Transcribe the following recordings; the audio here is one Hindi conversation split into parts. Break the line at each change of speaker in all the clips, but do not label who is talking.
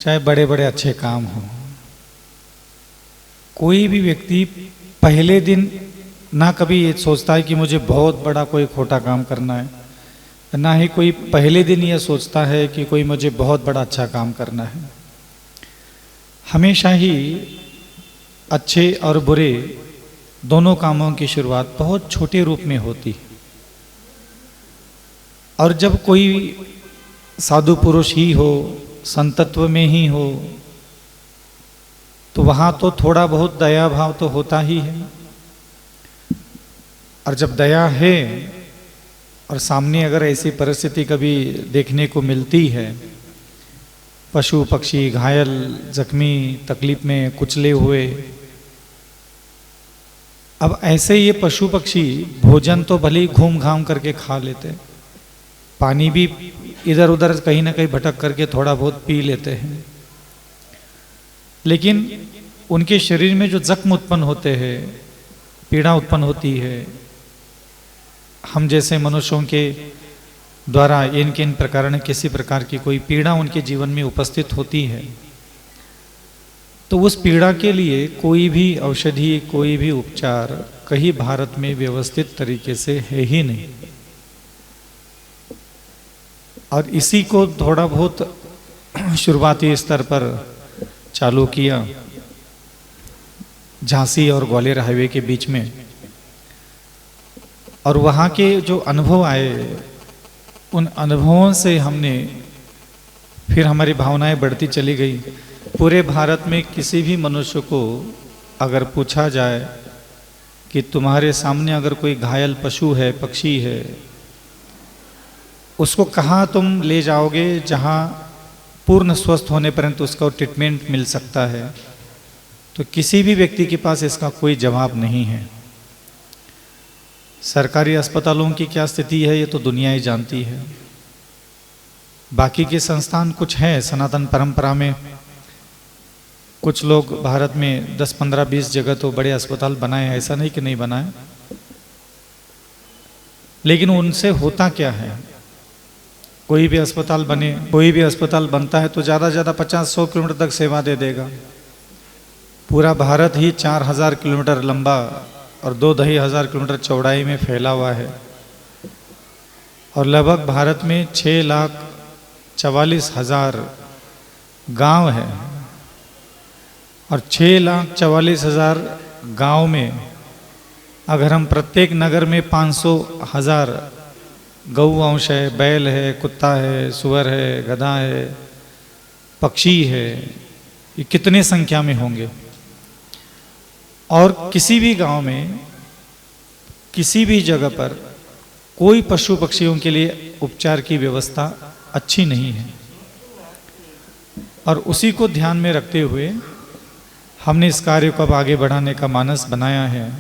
चाहे बड़े बड़े अच्छे काम हो, कोई भी व्यक्ति पहले दिन ना कभी ये सोचता है कि मुझे बहुत बड़ा कोई खोटा काम करना है, ना ही कोई पहले दिन ये सोचता है कि कोई मुझे बहुत बड़ा अच्छा काम करना है। हमेशा ही अच्छे और बुरे दोनों कामों की शुरुआत बहुत छोटे रूप में होती है। और जब कोई साधु पुरुष ही हो, संतत्व में ही हो, तो वहाँ तो थोड़ा बहुत दया भाव तो होता ही है। और जब दया है और सामने अगर ऐसी परिस्थिति कभी देखने को मिलती है, पशु पक्षी घायल, जख्मी, तकलीफ में कुचले हुए, अब ऐसे ये पशु पक्षी भोजन तो भले ही घूम घाम करके खा लेते, पानी भी इधर उधर कहीं ना कहीं भटक करके थोड़ा बहुत पी लेते हैं, लेकिन उनके शरीर में जो जख्म उत्पन्न होते हैं, पीड़ा उत्पन्न होती है, हम जैसे मनुष्यों के द्वारा इनके इन प्रकार किसी प्रकार की कोई पीड़ा उनके जीवन में उपस्थित होती है, तो उस पीड़ा के लिए कोई भी औषधि, कोई भी उपचार कहीं भारत में व्यवस्थित तरीके से है ही नहीं। और इसी को थोड़ा बहुत शुरुआती स्तर पर चालू किया झांसी और ग्वालियर हाईवे के बीच में, और वहाँ के जो अनुभव आए, उन अनुभवों से हमने फिर हमारी भावनाएं बढ़ती चली गई। पूरे भारत में किसी भी मनुष्य को अगर पूछा जाए कि तुम्हारे सामने अगर कोई घायल पशु है, पक्षी है, उसको कहाँ तुम ले जाओगे जहाँ पूर्ण स्वस्थ होने पर्यंत उसका ट्रीटमेंट मिल सकता है, तो किसी भी व्यक्ति के पास इसका कोई जवाब नहीं है। सरकारी अस्पतालों की क्या स्थिति है ये तो दुनिया ही जानती है। बाकी के संस्थान कुछ हैं सनातन परंपरा में, कुछ लोग भारत में 10, 15, 20 जगह तो बड़े अस्पताल बनाए, ऐसा नहीं कि नहीं बनाए, लेकिन उनसे होता क्या है? कोई भी अस्पताल बने, कोई भी अस्पताल बनता है तो ज़्यादा ज़्यादा 50-100 किलोमीटर तक सेवा दे देगा। पूरा भारत ही 4000 किलोमीटर लंबा और 2-2.5 किलोमीटर चौड़ाई में फैला हुआ है, और लगभग भारत में 6,44,000 गांव है, और 6,44,000 गांव में अगर हम प्रत्येक नगर में 500,000 गौवंश है, बैल है, कुत्ता है, सुअर है, गधा है, पक्षी है, ये कितने संख्या में होंगे? और किसी भी गांव में, किसी भी जगह पर कोई पशु पक्षियों के लिए उपचार की व्यवस्था अच्छी नहीं है। और उसी को ध्यान में रखते हुए हमने इस कार्य को अब आगे बढ़ाने का मानस बनाया है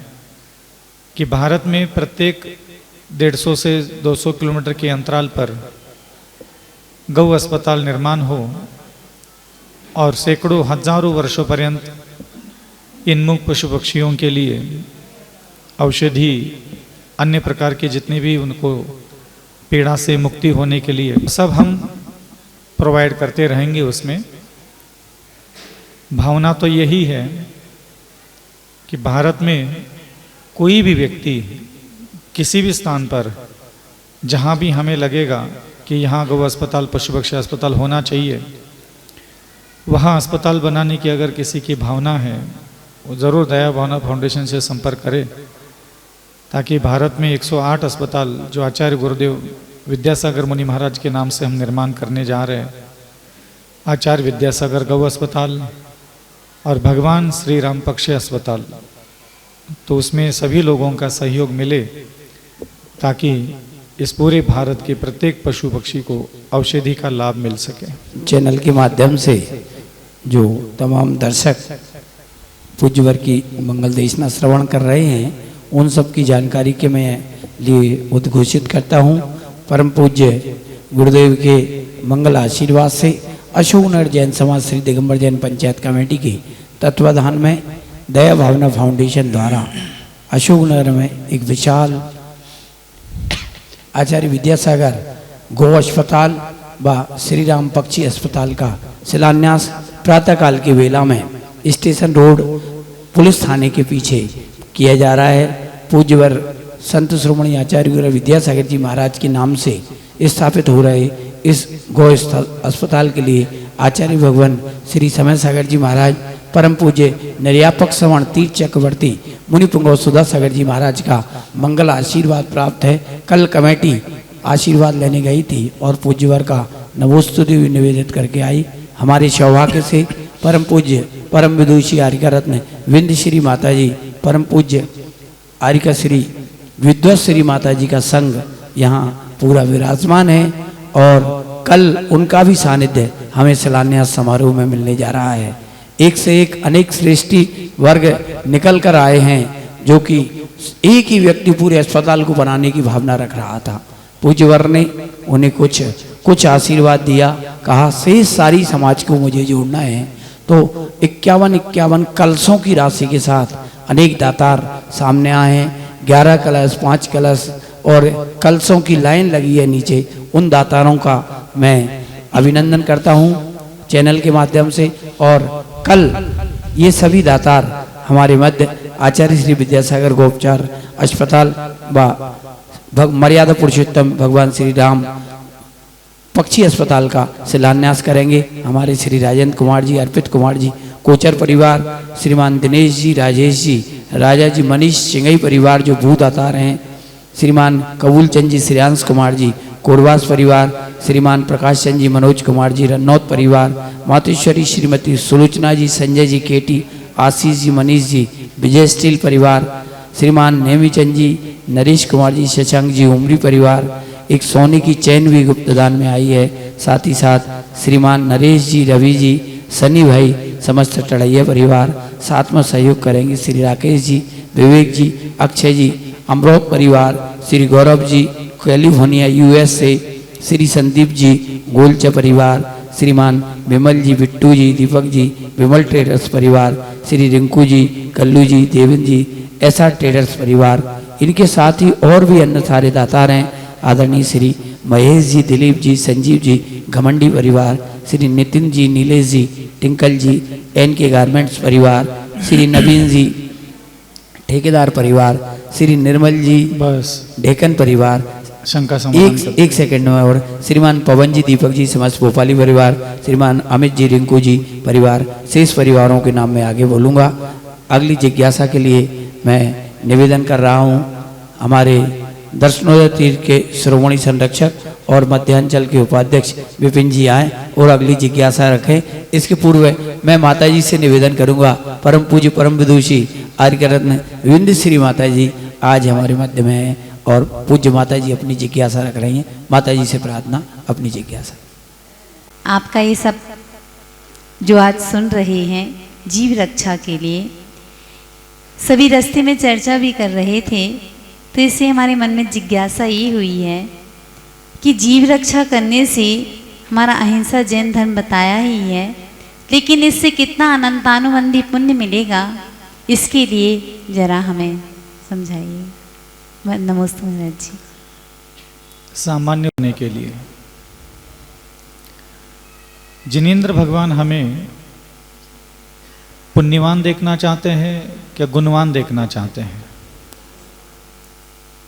कि भारत में प्रत्येक 150 से 200 किलोमीटर के अंतराल पर गौ अस्पताल निर्माण हो, और सैकड़ों हजारों वर्षों पर्यंत इन मूक पशु पक्षियों के लिए औषधि, अन्य प्रकार के जितने भी उनको पीड़ा से मुक्ति होने के लिए सब हम प्रोवाइड करते रहेंगे। उसमें भावना तो यही है कि भारत में कोई भी व्यक्ति किसी भी स्थान पर जहाँ भी हमें लगेगा कि यहाँ गौ अस्पताल, पशु पक्षी अस्पताल होना चाहिए, वहाँ अस्पताल बनाने की अगर किसी की भावना है, वो ज़रूर दया भावना फाउंडेशन से संपर्क करे, ताकि भारत में 108 अस्पताल जो आचार्य गुरुदेव विद्यासागर मुनि महाराज के नाम से हम निर्माण करने जा रहे हैं, आचार्य विद्यासागर गौ अस्पताल और भगवान श्री राम पक्षी अस्पताल, तो उसमें सभी लोगों का सहयोग मिले ताकि इस पूरे भारत के प्रत्येक पशु पक्षी को औषधि का लाभ मिल सके।
चैनल के माध्यम से जो तमाम दर्शक पूज्यवर की मंगल देशना श्रवण कर रहे हैं, उन सब की जानकारी के मैं लिए उद्घोषित करता हूँ। परम पूज्य गुरुदेव के मंगल आशीर्वाद से अशोकनगर जैन समाज श्री दिगंबर जैन पंचायत कमेटी के तत्वाधान में दया भावना फाउंडेशन द्वारा अशोकनगर में एक विशाल आचार्य विद्यासागर गौ अस्पताल व श्री राम पक्षी अस्पताल का शिलान्यास प्रातःकाल की वेला में स्टेशन रोड पुलिस थाने के पीछे किया जा रहा है। पूज्यवर संत श्रोमणी आचार्य गुरु विद्यासागर जी महाराज के नाम से स्थापित हो रहे इस गौ स्थल अस्पताल के लिए आचार्य भगवान श्री समय सागर जी महाराज, परम पूज्य निर्यापक श्रवण तीर्थ चक्रवर्ती मुनि पुंगव सुधा सागर जी महाराज का मंगल आशीर्वाद प्राप्त है। कल कमेटी आशीर्वाद लेने गई थी और पूज्यवर का नवोस्तुति निवेदित करके आई। हमारे सौभाग्य से परम पूज्य परम विदुषी आर्यका रत्न विंध्य श्री माता जी, परम पूज्य आर्यका श्री विद्वत श्री माता जी का संग यहाँ पूरा विराजमान है और कल उनका भी सानिध्य हमें शिलान्यास समारोह में मिलने जा रहा है। एक से एक अनेक श्रेष्ठी वर्ग निकल कर आए हैं जो कि एक ही व्यक्ति पूरे अस्पताल को बनाने की भावना रख रहा था। पूज्यवर ने उन्हें कुछ आशीर्वाद दिया, कहा शेष सारी समाज को मुझे जोड़ना है। तो 51 कलशों की राशि के साथ अनेक दातार सामने आए हैं। 11 कलश, 5 कलश और कलशों की लाइन लगी है नीचे। उन दातारों का मैं अभिनंदन करता हूं चैनल के माध्यम से। और कल ये सभी दातार हमारे मध्य आचार्य श्री विद्यासागर गोपचार अस्पताल व मर्यादा पुरुषोत्तम भगवान श्री राम पक्षी अस्पताल का शिलान्यास करेंगे। हमारे श्री राजेंद्र कुमार जी, अर्पित कुमार जी, कोचर परिवार, श्रीमान दिनेश जी, राजेश जी, राजा जी, मनीष सिंगई परिवार जो भूत दातार हैं, श्रीमान कबूल चंद जी, श्रेयांश कुमार जी, कोरवास परिवार, श्रीमान प्रकाश चंद जी, मनोज कुमार जी, रन्नौत परिवार, मातेश्वरी श्रीमती सुलोचना जी, संजय जी, केटी, आशीष जी, मनीष जी, विजय स्टील परिवार, श्रीमान नेमीचंद जी, नरेश कुमार जी, शशांक जी, उमरी परिवार। एक सोने की चैन भी गुप्तदान में आई है। साथ ही साथ श्रीमान नरेश जी, रवि जी, सनी भाई, समस्त टड़ैया परिवार साथ में सहयोग करेंगे। श्री राकेश जी, विवेक जी, अक्षय जी, अमरोत परिवार, श्री गौरव जी, कैलिफोर्निया यूएस से, श्री संदीप जी, गोलचा परिवार, श्रीमान विमल जी, बिट्टू जी, दीपक जी, विमल ट्रेडर्स परिवार, श्री रिंकू जी, कल्लू जी, देवेंद्र जी, ऐसा ट्रेडर्स परिवार। इनके साथ ही और भी अन्य सारे दातार हैं। आदरणीय श्री महेश जी, दिलीप जी, संजीव जी, घमंडी परिवार, श्री नितिन जी, नीलेश जी, टिंकल जी, एनके गारमेंट्स परिवार, श्री नवीन जी, ठेकेदार परिवार, श्री निर्मल जी,
बस
ढेकन परिवार,
शंका समाधान
एक सेकंड में। और श्रीमान पवन जी, दीपक जी, समस्त भोपाली परिवार, श्रीमान अमित जी, रिंकू जी परिवार, शेष परिवारों के नाम में आगे बोलूँगा। अगली जिज्ञासा के लिए मैं निवेदन कर रहा हूँ हमारे दर्शनोदय तीर्थ के श्रोमणी संरक्षक और मध्यांचल के उपाध्यक्ष विपिन जी आए और अगली जिज्ञासा रखें। इसके पूर्व मैं माता जी से निवेदन करूंगा, परम पूज्य परम विदुषी आर्य रत्न विंध्य श्री माता जी आज हमारे मध्य में है और पूज्य माता जी अपनी जिज्ञासा रख रही हैं। माता जी से प्रार्थना, अपनी जिज्ञासा।
आपका ये सब जो आज सुन रहे हैं जीव रक्षा के लिए, सभी रास्ते में चर्चा भी कर रहे थे, तो इससे हमारे मन में जिज्ञासा ये हुई है कि जीव रक्षा करने से हमारा अहिंसा जैन धर्म बताया ही है, लेकिन इससे कितना अनंतानुबंधी पुण्य मिलेगा, इसके लिए जरा हमें समझाइए। नमस्ते महाराज जी।
सामान्य होने के लिए जिनेंद्र भगवान हमें पुण्यवान देखना चाहते हैं क्या गुणवान देखना चाहते हैं?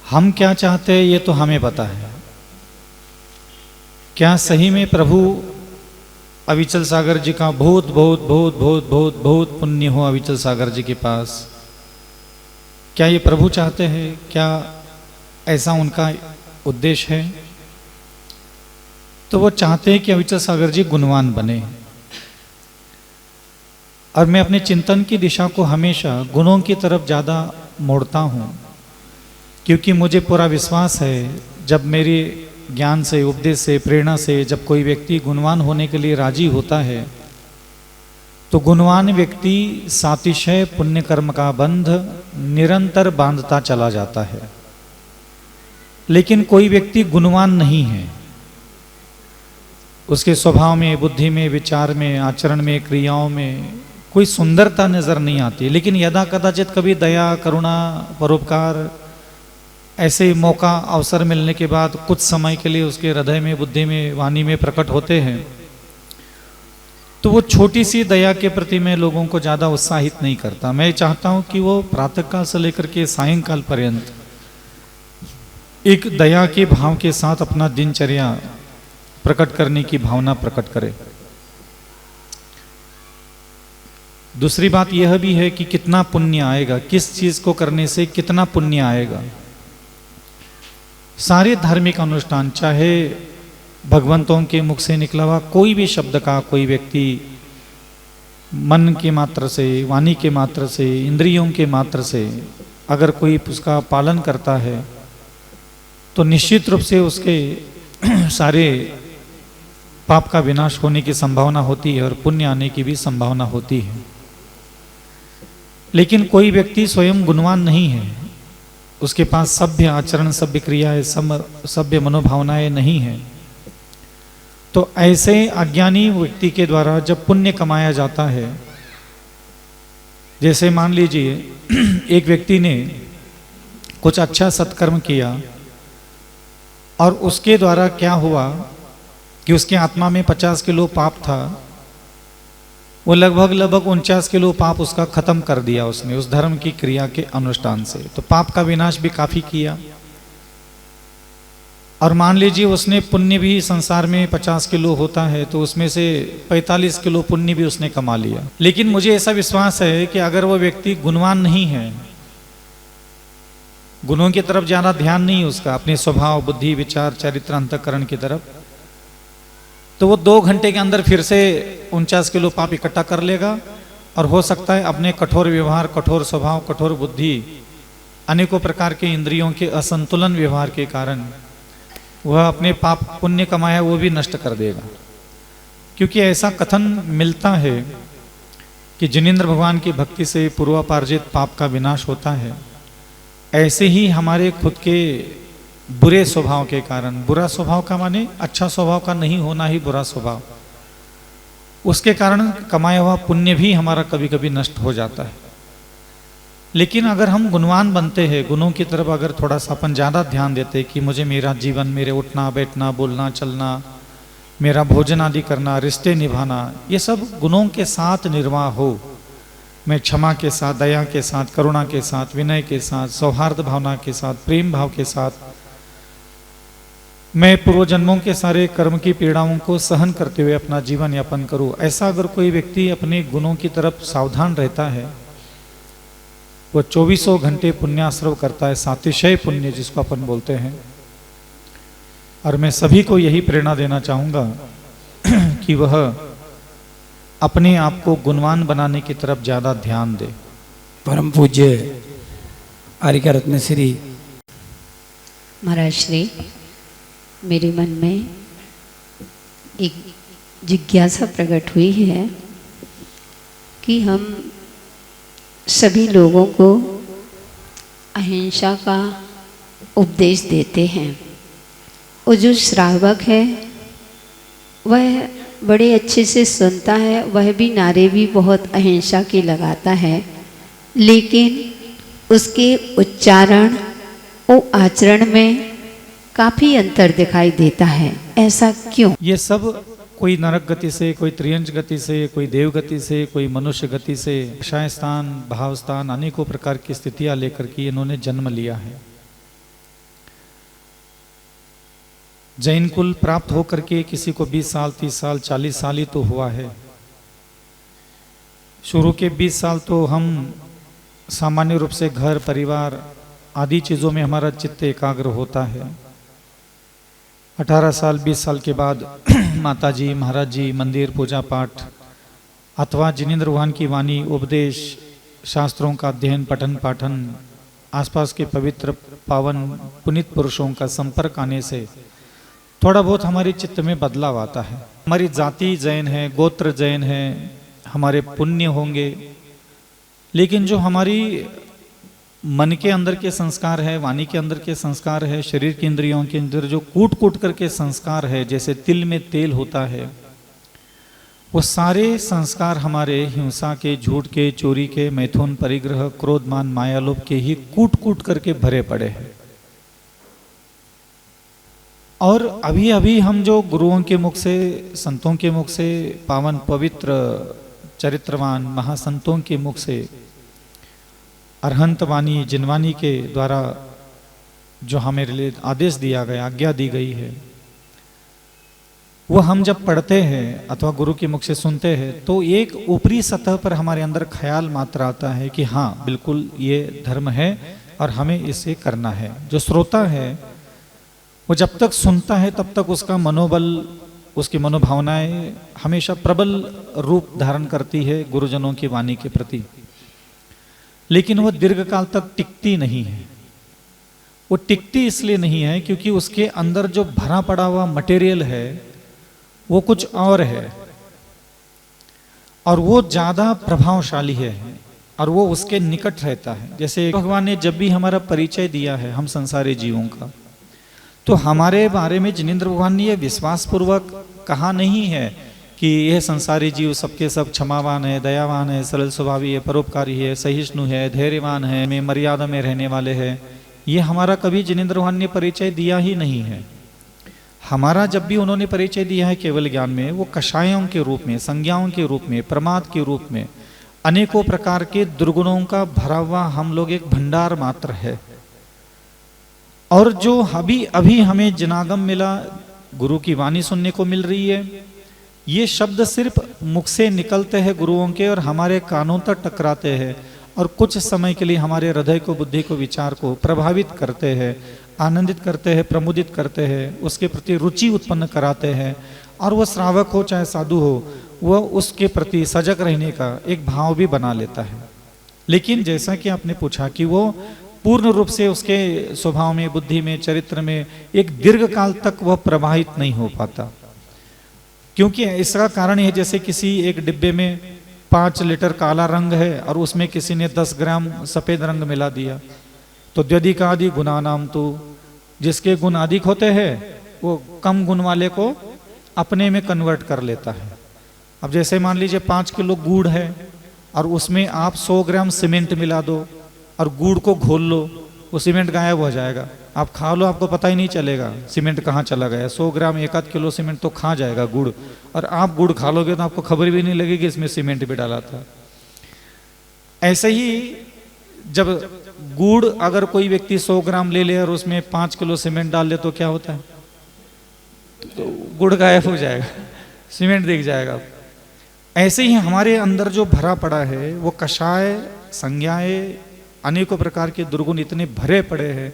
हम क्या चाहते हैं ये तो हमें पता है। क्या सही में प्रभु अविचल सागर जी का बहुत बहुत बहुत बहुत बहुत बहुत पुण्य हो अविचल सागर जी के पास? क्या ये प्रभु चाहते हैं? क्या ऐसा उनका उद्देश्य है? तो वो चाहते हैं कि अविचल सागर जी गुणवान बने। और मैं अपने चिंतन की दिशा को हमेशा गुणों की तरफ ज़्यादा मोड़ता हूँ, क्योंकि मुझे पूरा विश्वास है जब मेरे ज्ञान से, उपदेश से, प्रेरणा से जब कोई व्यक्ति गुणवान होने के लिए राजी होता है तो गुणवान व्यक्ति सातिशय पुण्य कर्म का बंध निरंतर बांधता चला जाता है। लेकिन कोई व्यक्ति गुणवान नहीं है, उसके स्वभाव में, बुद्धि में, विचार में, आचरण में, क्रियाओं में कोई सुंदरता नजर नहीं आती। लेकिन यदा कदाचित कभी दया, करुणा, परोपकार ऐसे मौका, अवसर मिलने के बाद कुछ समय के लिए उसके हृदय में, बुद्धि में, वाणी में प्रकट होते हैं तो वो छोटी सी दया के प्रति मैं लोगों को ज़्यादा उत्साहित नहीं करता। मैं चाहता हूँ कि वो प्रातःकाल से लेकर के सायंकाल पर्यंत एक दया के भाव के साथ अपना दिनचर्या प्रकट करने की भावना प्रकट करे। दूसरी बात यह भी है कि कितना पुण्य आएगा, किस चीज को करने से कितना पुण्य आएगा। सारे धार्मिक अनुष्ठान, चाहे भगवंतों के मुख से निकला हुआ कोई भी शब्द का कोई व्यक्ति मन के मात्र से, वाणी के मात्र से, इंद्रियों के मात्र से अगर कोई उसका पालन करता है तो निश्चित रूप से उसके सारे पाप का विनाश होने की संभावना होती है और पुण्य आने की भी संभावना होती है। लेकिन कोई व्यक्ति स्वयं गुणवान नहीं है, उसके पास सभ्य आचरण, सभ्य क्रियाएं, सभ्य मनोभावनाएं नहीं है, तो ऐसे अज्ञानी व्यक्ति के द्वारा जब पुण्य कमाया जाता है, जैसे मान लीजिए एक व्यक्ति ने कुछ अच्छा सत्कर्म किया और उसके द्वारा क्या हुआ कि उसके आत्मा में 50 किलो पाप था, वो लगभग 49 किलो पाप उसका खत्म कर दिया उसने उस धर्म की क्रिया के अनुष्ठान से। तो पाप का विनाश भी काफी किया। और मान लीजिए उसने पुण्य भी, संसार में 50 किलो होता है तो उसमें से 45 किलो पुण्य भी उसने कमा लिया। लेकिन मुझे ऐसा विश्वास है कि अगर वो व्यक्ति गुणवान नहीं है, गुणों की तरफ ज्यादा ध्यान नहीं उसका, अपने स्वभाव, बुद्धि, विचार, चरित्र, अंतःकरण की तरफ, तो वो 2 घंटे के अंदर फिर से 49 किलो पाप इकट्ठा कर लेगा और हो सकता है अपने कठोर व्यवहार, कठोर स्वभाव, कठोर बुद्धि, अनेकों प्रकार के इंद्रियों के असंतुलन व्यवहार के कारण वह अपने पाप पुण्य कमाया वो भी नष्ट कर देगा। क्योंकि ऐसा कथन मिलता है कि जिनेंद्र भगवान की भक्ति से पूर्वापार्जित पाप का विनाश होता है, ऐसे ही हमारे खुद के बुरे स्वभाव के कारण, बुरा स्वभाव का माने अच्छा स्वभाव का नहीं होना ही बुरा स्वभाव, उसके कारण कमाया हुआ पुण्य भी हमारा कभी कभी नष्ट हो जाता है। लेकिन अगर हम गुणवान बनते हैं, गुणों की तरफ अगर थोड़ा सा अपन ज़्यादा ध्यान देते कि मुझे मेरा जीवन, मेरे उठना बैठना, बोलना चलना, मेरा भोजन आदि करना, रिश्ते निभाना, ये सब गुणों के साथ निर्वाह हो, मैं क्षमा के साथ, दया के साथ, करुणा के साथ, विनय के साथ, सौहार्द भावना के साथ, प्रेम भाव के साथ मैं पूर्व जन्मों के सारे कर्म की पीड़ाओं को सहन करते हुए अपना जीवन यापन करूं। ऐसा अगर कोई व्यक्ति अपने गुणों की तरफ सावधान रहता है, वो 24 घंटे पुण्याश्रव करता है, सातिशय पुण्य जिसको अपन बोलते हैं। और मैं सभी को यही प्रेरणा देना चाहूँगा कि वह अपने आप को गुणवान बनाने की तरफ ज़्यादा ध्यान दे।
परम पूज्य आर्यका रत्न श्री
महाराज श्री, मेरे मन में एक जिज्ञासा प्रकट हुई है कि हम सभी लोगों को अहिंसा का उपदेश देते हैं, और जो श्रावक है वह बड़े अच्छे से सुनता है, वह भी नारे भी बहुत अहिंसा के लगाता है, लेकिन उसके उच्चारण और आचरण में काफी अंतर दिखाई देता है। ऐसा क्यों?
ये सब कोई नरक गति से, कोई त्रियंच गति से, कोई देव गति से, कोई मनुष्य गति से, क्षय स्थान, भाव स्थान, अनेकों प्रकार की स्थितियां लेकर के इन्होंने जन्म लिया है। जैन कुल प्राप्त होकर के किसी को 20 साल, 30 साल, 40 साल ही तो हुआ है। शुरू के 20 साल तो हम सामान्य रूप से घर, परिवार आदि चीज़ों में हमारा चित्त एकाग्र होता है। 18 साल, 20 साल के बाद माता जी, महाराज जी, मंदिर, पूजा पाठ अथवा जिनेंद्र भगवान की वाणी, उपदेश, शास्त्रों का अध्ययन, पठन पाठन, आसपास के पवित्र पावन पुनीत पुरुषों का संपर्क आने से थोड़ा बहुत हमारे चित्त में बदलाव आता है। हमारी जाति जैन है, गोत्र जैन है, हमारे पुण्य होंगे, लेकिन जो हमारी मन के अंदर के संस्कार है, वाणी के अंदर के संस्कार है, शरीर के इंद्रियों के अंदर जो कूट कूट करके संस्कार है, जैसे तिल में तेल होता है, वो सारे संस्कार हमारे हिंसा के, झूठ के, चोरी के, मैथुन, परिग्रह, क्रोध, मान, मायालोभ के ही कूट कूट करके भरे पड़े हैं। और अभी अभी हम जो गुरुओं के मुख से, संतों के मुख से, पावन पवित्र चरित्रवान महासंतों के मुख से, अरहंत वाणी जिनवाणी के द्वारा जो हमारे लिए आदेश दिया गया, आज्ञा दी गई है, वो हम जब पढ़ते हैं अथवा गुरु के मुख से सुनते हैं तो एक ऊपरी सतह पर हमारे अंदर ख्याल मात्र आता है कि हाँ बिल्कुल ये धर्म है और हमें इसे करना है। जो श्रोता है वो जब तक सुनता है तब तक उसका मनोबल, उसकी मनोभावनाएं हमेशा प्रबल रूप धारण करती है गुरुजनों की वाणी के प्रति, लेकिन वह दीर्घकाल तक टिकती नहीं है। वो टिकती इसलिए नहीं है क्योंकि उसके अंदर जो भरा पड़ा हुआ मटेरियल है वो कुछ और है और वो ज्यादा प्रभावशाली है और वो उसके निकट रहता है। जैसे भगवान ने जब भी हमारा परिचय दिया है हम संसारी जीवों का, तो हमारे बारे में जिनेंद्र भगवान ने यह विश्वास पूर्वक कहा नहीं है कि यह संसारी जीव सबके सब क्षमावान है, दयावान है, सरल स्वभावी है, परोपकारी है, सहिष्णु है, धैर्यवान है, में मर्यादा में रहने वाले हैं। ये हमारा कभी जिनेंद्र भगवान ने परिचय दिया ही नहीं है। हमारा जब भी उन्होंने परिचय दिया है केवल ज्ञान में, वो कषायों के रूप में, संज्ञाओं के रूप में, प्रमाद के रूप में, अनेकों प्रकार के दुर्गुणों का भरा हुआ हम लोग एक भंडार मात्र है। और जो अभी अभी हमें जनागम मिला, गुरु की वाणी सुनने को मिल रही है, ये शब्द सिर्फ मुख से निकलते हैं गुरुओं के और हमारे कानों तक टकराते हैं और कुछ समय के लिए हमारे हृदय को, बुद्धि को, विचार को प्रभावित करते हैं, आनंदित करते हैं, प्रमुदित करते हैं, उसके प्रति रुचि उत्पन्न कराते हैं। और वह श्रावक हो चाहे साधु हो, वह उसके प्रति सजग रहने का एक भाव भी बना लेता है। लेकिन जैसा कि आपने पूछा कि वो पूर्ण रूप से उसके स्वभाव में, बुद्धि में, चरित्र में एक दीर्घ काल तक वह प्रवाहित नहीं हो पाता, क्योंकि इसका कारण है जैसे किसी एक डिब्बे में 5 लीटर काला रंग है और उसमें किसी ने 10 ग्राम सफेद रंग मिला दिया, तो द्व्यधिकादि गुणानाम तो जिसके गुण अधिक होते हैं वो कम गुण वाले को अपने में कन्वर्ट कर लेता है। अब जैसे मान लीजिए 5 किलो गुड़ है और उसमें आप 100 ग्राम सीमेंट मिला दो और गुड़ को घोल लो, वो सीमेंट गायब हो जाएगा। आप खा लो, आपको पता ही नहीं चलेगा सीमेंट कहाँ चला गया। 100 ग्राम 1 किलो सीमेंट तो खा जाएगा गुड़, और आप गुड़ खा लोगे तो आपको खबर भी नहीं लगेगी इसमें सीमेंट भी डाला था। ऐसे ही जब गुड़ अगर कोई व्यक्ति 100 ग्राम ले ले और उसमें 5 किलो सीमेंट डाल ले तो क्या होता है, तो गुड़ गायब हो जाएगा, सीमेंट दिख जाएगा। ऐसे ही हमारे अंदर जो भरा पड़ा है वो कषाय, संज्ञाएं, अनेकों प्रकार के दुर्गुण इतने भरे पड़े हैं,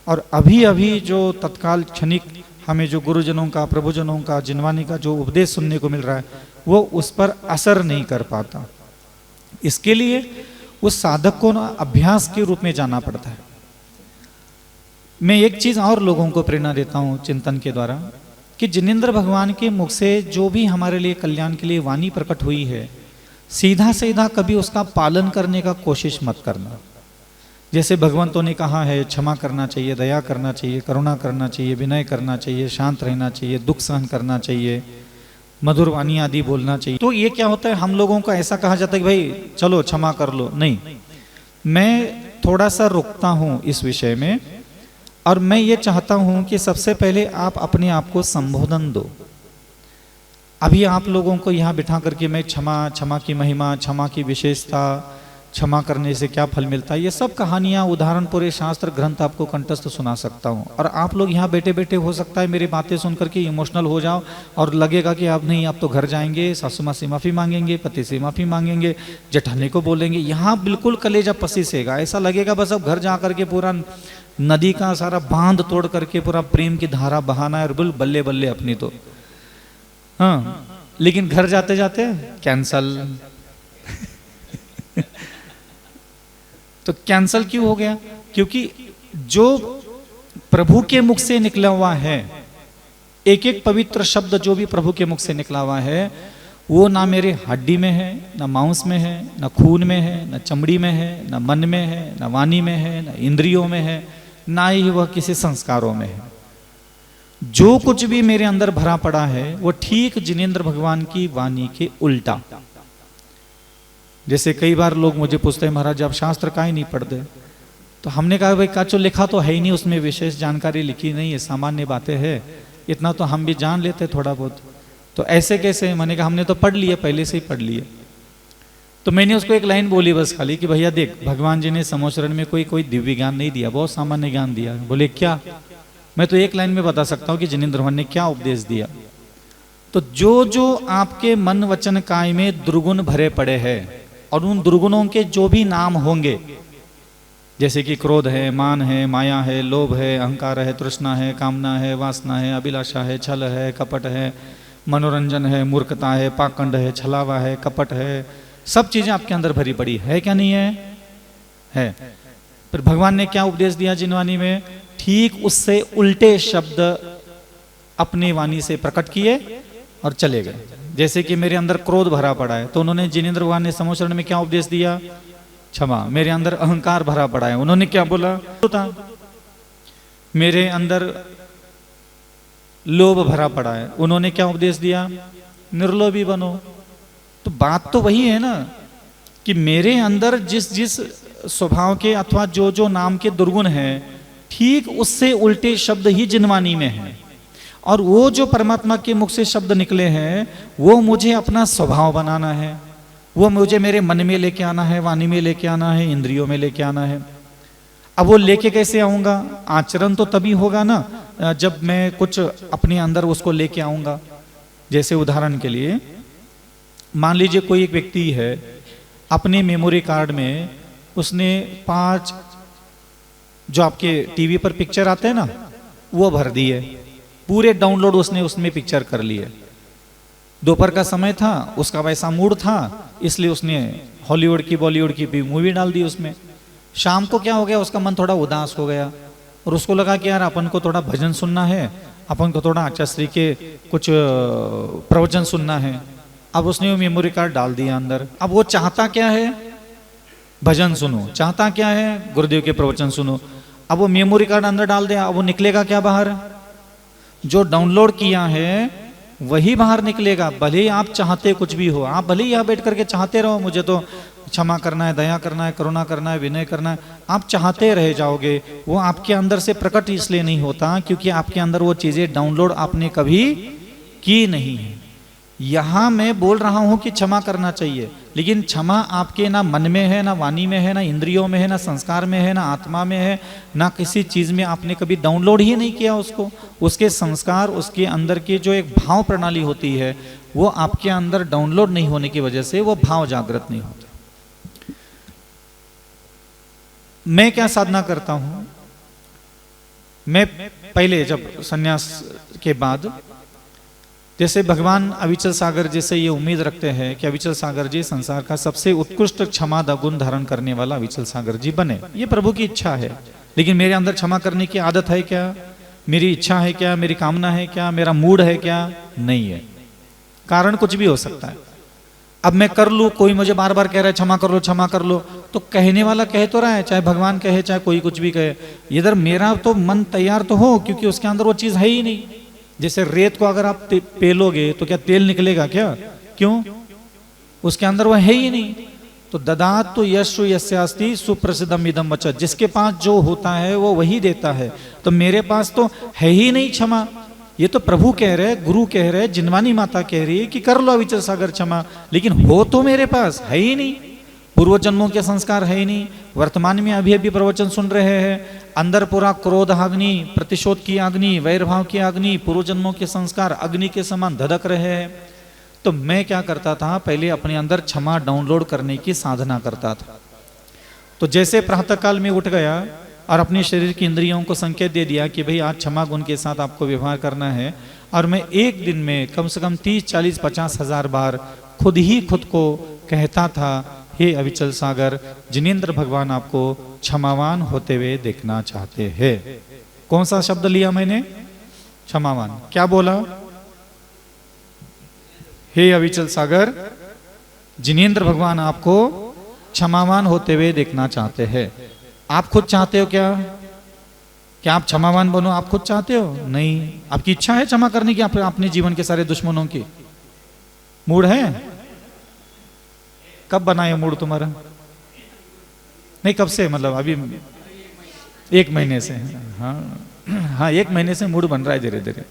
और अभी अभी जो तत्काल क्षणिक हमें जो गुरुजनों का, प्रभुजनों का, जिनवाणी का जो उपदेश सुनने को मिल रहा है वो उस पर असर नहीं कर पाता। इसके लिए उस साधक को ना अभ्यास के रूप में जाना पड़ता है। मैं एक चीज और लोगों को प्रेरणा देता हूं चिंतन के द्वारा कि जिनेंद्र भगवान के मुख से जो भी हमारे लिए कल्याण के लिए वाणी प्रकट हुई है, सीधा सीधा कभी उसका पालन करने का कोशिश मत करना। जैसे भगवंतों ने कहा है क्षमा करना चाहिए, दया करना चाहिए, करुणा करना चाहिए, विनय करना चाहिए, शांत रहना चाहिए, दुख सहन करना चाहिए, मधुर वाणी आदि बोलना चाहिए, तो ये क्या होता है, हम लोगों को ऐसा कहा जाता है कि भाई चलो क्षमा कर लो। नहीं, मैं थोड़ा सा रुकता हूं इस विषय में, और मैं ये चाहता हूं कि सबसे पहले आप अपने आप को संबोधन दो। अभी आप लोगों को यहाँ बिठा करके मैं क्षमा की महिमा, क्षमा की विशेषता, क्षमा करने से क्या फल मिलता है, ये सब कहानियां, उदाहरण, पूरे शास्त्र ग्रंथ आपको कंठस्थ सुना सकता हूं। और आप लोग यहाँ बैठे बैठे हो सकता है मेरी बातें सुन करके इमोशनल हो जाओ और लगेगा कि आप नहीं, आप तो घर जाएंगे, सासू माँ से माफ़ी मांगेंगे, पति से माफ़ी मांगेंगे, जेठानी को बोलेंगे, यहाँ बिल्कुल कलेजा पसीसेगा। ऐसा लगेगा बस अब घर जा करके पूरा नदी का सारा बांध तोड़ करके पूरा प्रेम की धारा बहाना है और बिल्कुल बल्ले बल्ले अपनी तो। हाँ, लेकिन घर जाते जाते कैंसल। तो कैंसल क्यों हो गया? क्योंकि जो प्रभु के मुख से निकला हुआ है, एक एक पवित्र शब्द जो भी प्रभु के मुख से निकला हुआ है, वो ना मेरे हड्डी में है, ना मांस में है, ना खून में है, ना चमड़ी में है, ना मन में है, ना वाणी में है, ना इंद्रियों में है, ना ही वह किसी संस्कारों में है। जो कुछ भी मेरे अंदर भरा पड़ा है वो ठीक जिनेंद्र भगवान की वाणी के उल्टा। जैसे कई बार लोग मुझे पूछते हैं महाराज आप शास्त्र का ही नहीं पढ़ते, तो हमने कहा भाई काचो लिखा तो है ही नहीं, उसमें विशेष जानकारी लिखी नहीं है, सामान्य बातें हैं, इतना तो हम भी जान लेते थोड़ा बहुत। तो ऐसे कैसे? मैंने कहा हमने तो पढ़ लिया, पहले से ही पढ़ लिया। तो मैंने उसको एक लाइन बोली बस खाली कि भैया देख, भगवान जी ने समोचरण में कोई दिव्य ज्ञान नहीं दिया, बहुत सामान्य ज्ञान दिया। बोले क्या? मैं तो एक लाइन में बता सकता हूँ कि जिनेंद्र भगवान ने क्या उपदेश दिया। तो जो जो आपके मन वचन काय में दुर्गुण भरे पड़े हैं, और उन दुर्गुणों के जो भी नाम होंगे, जैसे कि क्रोध है, मान है, माया है, लोभ है, अहंकार है, तृष्णा है, कामना है, वासना है, अभिलाषा है, छल है, कपट है, मनोरंजन है, मूर्खता है, पाखंड है, छलावा है, कपट है, सब चीजें आपके अंदर भरी पड़ी है क्या नहीं है? है। फिर भगवान ने क्या उपदेश दिया जिनवाणी में? ठीक उससे उल्टे शब्द अपनी वाणी से प्रकट किए और चले गए। जैसे कि मेरे अंदर क्रोध भरा पड़ा है, तो उन्होंने जिनेंद्र भगवान ने समोचरण में क्या उपदेश दिया? क्षमा। मेरे अंदर अहंकार भरा पड़ा है, उन्होंने क्या बोला? मेरे अंदर लोभ भरा पड़ा है, उन्होंने क्या उपदेश दिया? निर्लोभी बनो। तो बात तो वही है ना कि मेरे अंदर जिस जिस स्वभाव के अथवा जो जो नाम के दुर्गुण हैं, ठीक उससे उल्टे शब्द ही जिनवाणी में है। और वो जो परमात्मा के मुख से शब्द निकले हैं, वो मुझे अपना स्वभाव बनाना है, वो मुझे मेरे मन में लेके आना है, वाणी में लेके आना है, इंद्रियों में लेके आना है। अब वो लेके कैसे आऊंगा? आचरण तो तभी होगा ना जब मैं कुछ अपने अंदर उसको लेके आऊंगा। जैसे उदाहरण के लिए मान लीजिए कोई एक व्यक्ति है, अपने मेमोरी कार्ड में उसने 5 जो आपके टीवी पर पिक्चर आते हैं ना, वो भर दिए, पूरे डाउनलोड उसने उसमें पिक्चर कर लिए। दोपहर का समय था, उसका वैसा मूड था, इसलिए उसने हॉलीवुड की बॉलीवुड की भी मूवी डाल दी उसमें। शाम को क्या हो गया, उसका मन थोड़ा उदास हो गया और उसको लगा कि यार अपन को थोड़ा भजन सुनना है, अपन को थोड़ा आचार्य के कुछ प्रवचन सुनना है। अब उसने वो मेमोरी कार्ड डाल दिया अंदर। अब वो चाहता क्या है? भजन सुनो। चाहता क्या है? गुरुदेव के प्रवचन सुनो। अब वो मेमोरी कार्ड अंदर डाल दिया, अब वो निकलेगा क्या बाहर? जो डाउनलोड किया है वही बाहर निकलेगा। भले ही आप चाहते कुछ भी हो, आप भले ही यहाँ बैठ करके चाहते रहो मुझे तो क्षमा करना है, दया करना है, करुणा करना है, विनय करना है, आप चाहते रह जाओगे। वो आपके अंदर से प्रकट इसलिए नहीं होता क्योंकि आपके अंदर वो चीजें डाउनलोड आपने कभी की नहीं है। यहां मैं बोल रहा हूं कि क्षमा करना चाहिए, लेकिन क्षमा आपके ना मन में है, ना वाणी में है, ना इंद्रियों में है, ना संस्कार में है, ना आत्मा में है, ना किसी चीज में आपने कभी डाउनलोड ही नहीं किया उसको। उसके संस्कार, उसके अंदर की जो एक भाव प्रणाली होती है, वो आपके अंदर डाउनलोड नहीं होने की वजह से वो भाव जागृत नहीं होते। मैं क्या साधना करता हूं? मैं पहले जब सन्यास के बाद, जैसे भगवान अविचल सागर जी से ये उम्मीद रखते हैं कि अविचल सागर जी संसार का सबसे उत्कृष्ट क्षमा गुण धारण करने वाला अविचल सागर जी बने, ये प्रभु की इच्छा है। लेकिन मेरे अंदर क्षमा करने की आदत है क्या? मेरी इच्छा है क्या? मेरी कामना है क्या? मेरा मूड है क्या? नहीं है। कारण कुछ भी हो सकता है। अब मैं कर लूं, कोई मुझे बार बार कह रहा है क्षमा कर लो, क्षमा कर लो, तो कहने वाला कह तो रहा है, चाहे भगवान कहे चाहे कोई कुछ भी कहे, इधर मेरा तो मन तैयार तो हो, क्योंकि उसके अंदर वो चीज है ही नहीं। जैसे रेत को अगर आप पेलोगे तो क्या तेल निकलेगा क्या? क्यों? उसके अंदर वो है ही नहीं। तो ददात तो यशु यस्यास्ति सुप्रसिद्धम इदम वचः, जिसके पास जो होता है वो वही देता है। तो मेरे पास तो है ही नहीं क्षमा। ये तो प्रभु कह रहे, गुरु कह रहे, जिनवानी माता कह रही है कि कर लो अविचल सागर क्षमा, लेकिन हो तो मेरे पास है ही नहीं। पूर्व जन्मों के संस्कार है ही नहीं। वर्तमान में अभी अभी प्रवचन सुन रहे हैं, अंदर पूरा क्रोध अग्नि, प्रतिशोध की अग्नि, वैरभाव की अग्नि, पूर्व जन्मों के संस्कार अग्नि के समान धधक रहे हैं। तो मैं क्या करता था? पहले अपने अंदर क्षमा डाउनलोड करने की साधना करता था। तो जैसे प्रातःकाल में उठ गया और अपने शरीर की इंद्रियों को संकेत दे दिया कि भाई आज क्षमा गुण के साथ आपको व्यवहार करना है, और मैं एक दिन में कम से कम 30, 40, 50 हजार बार खुद ही खुद को कहता था, हे अविचल सागर, जिनेंद्र भगवान आपको क्षमावान होते हुए देखना चाहते हैं। कौन सा शब्द लिया मैंने? क्षमावान। क्या बोला? हे अविचल सागर, जिनेंद्र भगवान आपको क्षमावान होते हुए देखना चाहते हैं। आप खुद चाहते हो क्या? क्या आप क्षमावान बनो? आप खुद चाहते हो? नहीं। आपकी इच्छा है क्षमा करने की अपने जीवन के सारे दुश्मनों की? मूड है? कब बनाए मूड तुम्हारा? नहीं, कब से? मतलब अभी 1 महीने से? हाँ हाँ, 1 महीने से मूड बन रहा है धीरे धीरे।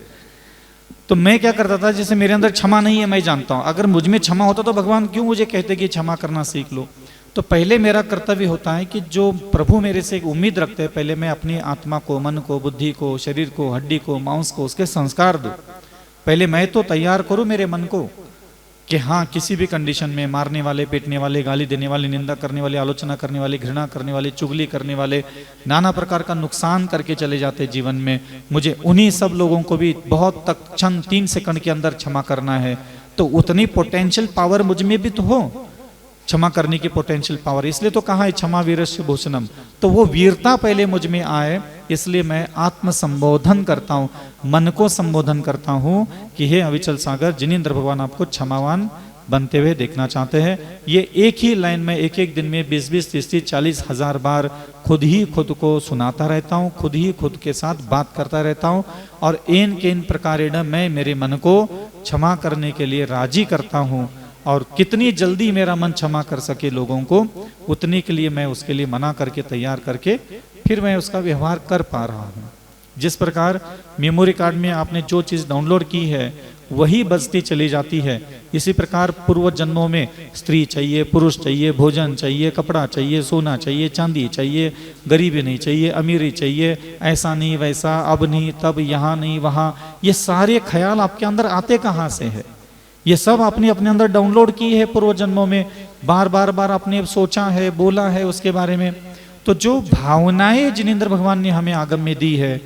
तो मैं क्या करता था, जैसे मेरे अंदर क्षमा नहीं है, मैं जानता हूं, अगर मुझ में क्षमा होता तो भगवान क्यों मुझे कहते कि क्षमा करना सीख लो। तो पहले मेरा कर्तव्य होता है कि जो प्रभु मेरे से एक उम्मीद रखते हैं, पहले मैं अपनी आत्मा को, मन को, बुद्धि को, शरीर को, हड्डी को, मांस को, उसके संस्कार दूं। पहले मैं तो तैयार करूं मेरे मन को कि हाँ, किसी भी कंडीशन में मारने वाले, पीटने वाले, गाली देने वाले, निंदा करने वाले, आलोचना करने वाले, घृणा करने वाले, चुगली करने वाले, नाना प्रकार का नुकसान करके चले जाते जीवन में, मुझे उन्हीं सब लोगों को भी बहुत तक क्षण 3 सेकंड के अंदर क्षमा करना है। तो उतनी पोटेंशियल पावर मुझ में भी तो हो, क्षमा करने की पोटेंशियल पावर। इसलिए तो कहा है क्षमा वीरस्य भूषणम। तो वो वीरता पहले मुझ में आए, इसलिए मैं आत्म संबोधन करता हूँ, मन को संबोधन करता हूँ कि हे अविचल सागर, जिनेंद्र भगवान आपको क्षमावान बनते हुए देखना चाहते हैं। ये एक ही लाइन में एक एक दिन में 20-20, 30-30, 40 हजार बार खुद ही खुद को सुनाता रहता हूँ, खुद ही खुद के साथ बात करता रहता हूँ, और एन केन प्रकारेण मैं मेरे मन को क्षमा करने के लिए राजी करता हूँ। और कितनी जल्दी मेरा मन क्षमा कर सके लोगों को, उतने के लिए मैं उसके लिए मना करके, तैयार करके फिर मैं उसका व्यवहार कर पा रहा हूँ। जिस प्रकार मेमोरी कार्ड में आपने जो चीज़ डाउनलोड की है वही बजती चली जाती है, इसी प्रकार पूर्व जन्मों में स्त्री चाहिए, पुरुष चाहिए, भोजन चाहिए, कपड़ा चाहिए, सोना चाहिए, चांदी चाहिए, गरीबी नहीं चाहिए, अमीरी चाहिए, ऐसा नहीं वैसा, अब नहीं तब, यहाँ नहीं वहाँ, ये सारे ख्याल आपके अंदर आते कहाँ से है? ये सब आपने अपने अंदर डाउनलोड की है पूर्व जन्मों में, बार बार आपने सोचा है, बोला है उसके बारे में। तो जो भावनाएं जिनेंद्र भगवान ने हमें आगम में दी है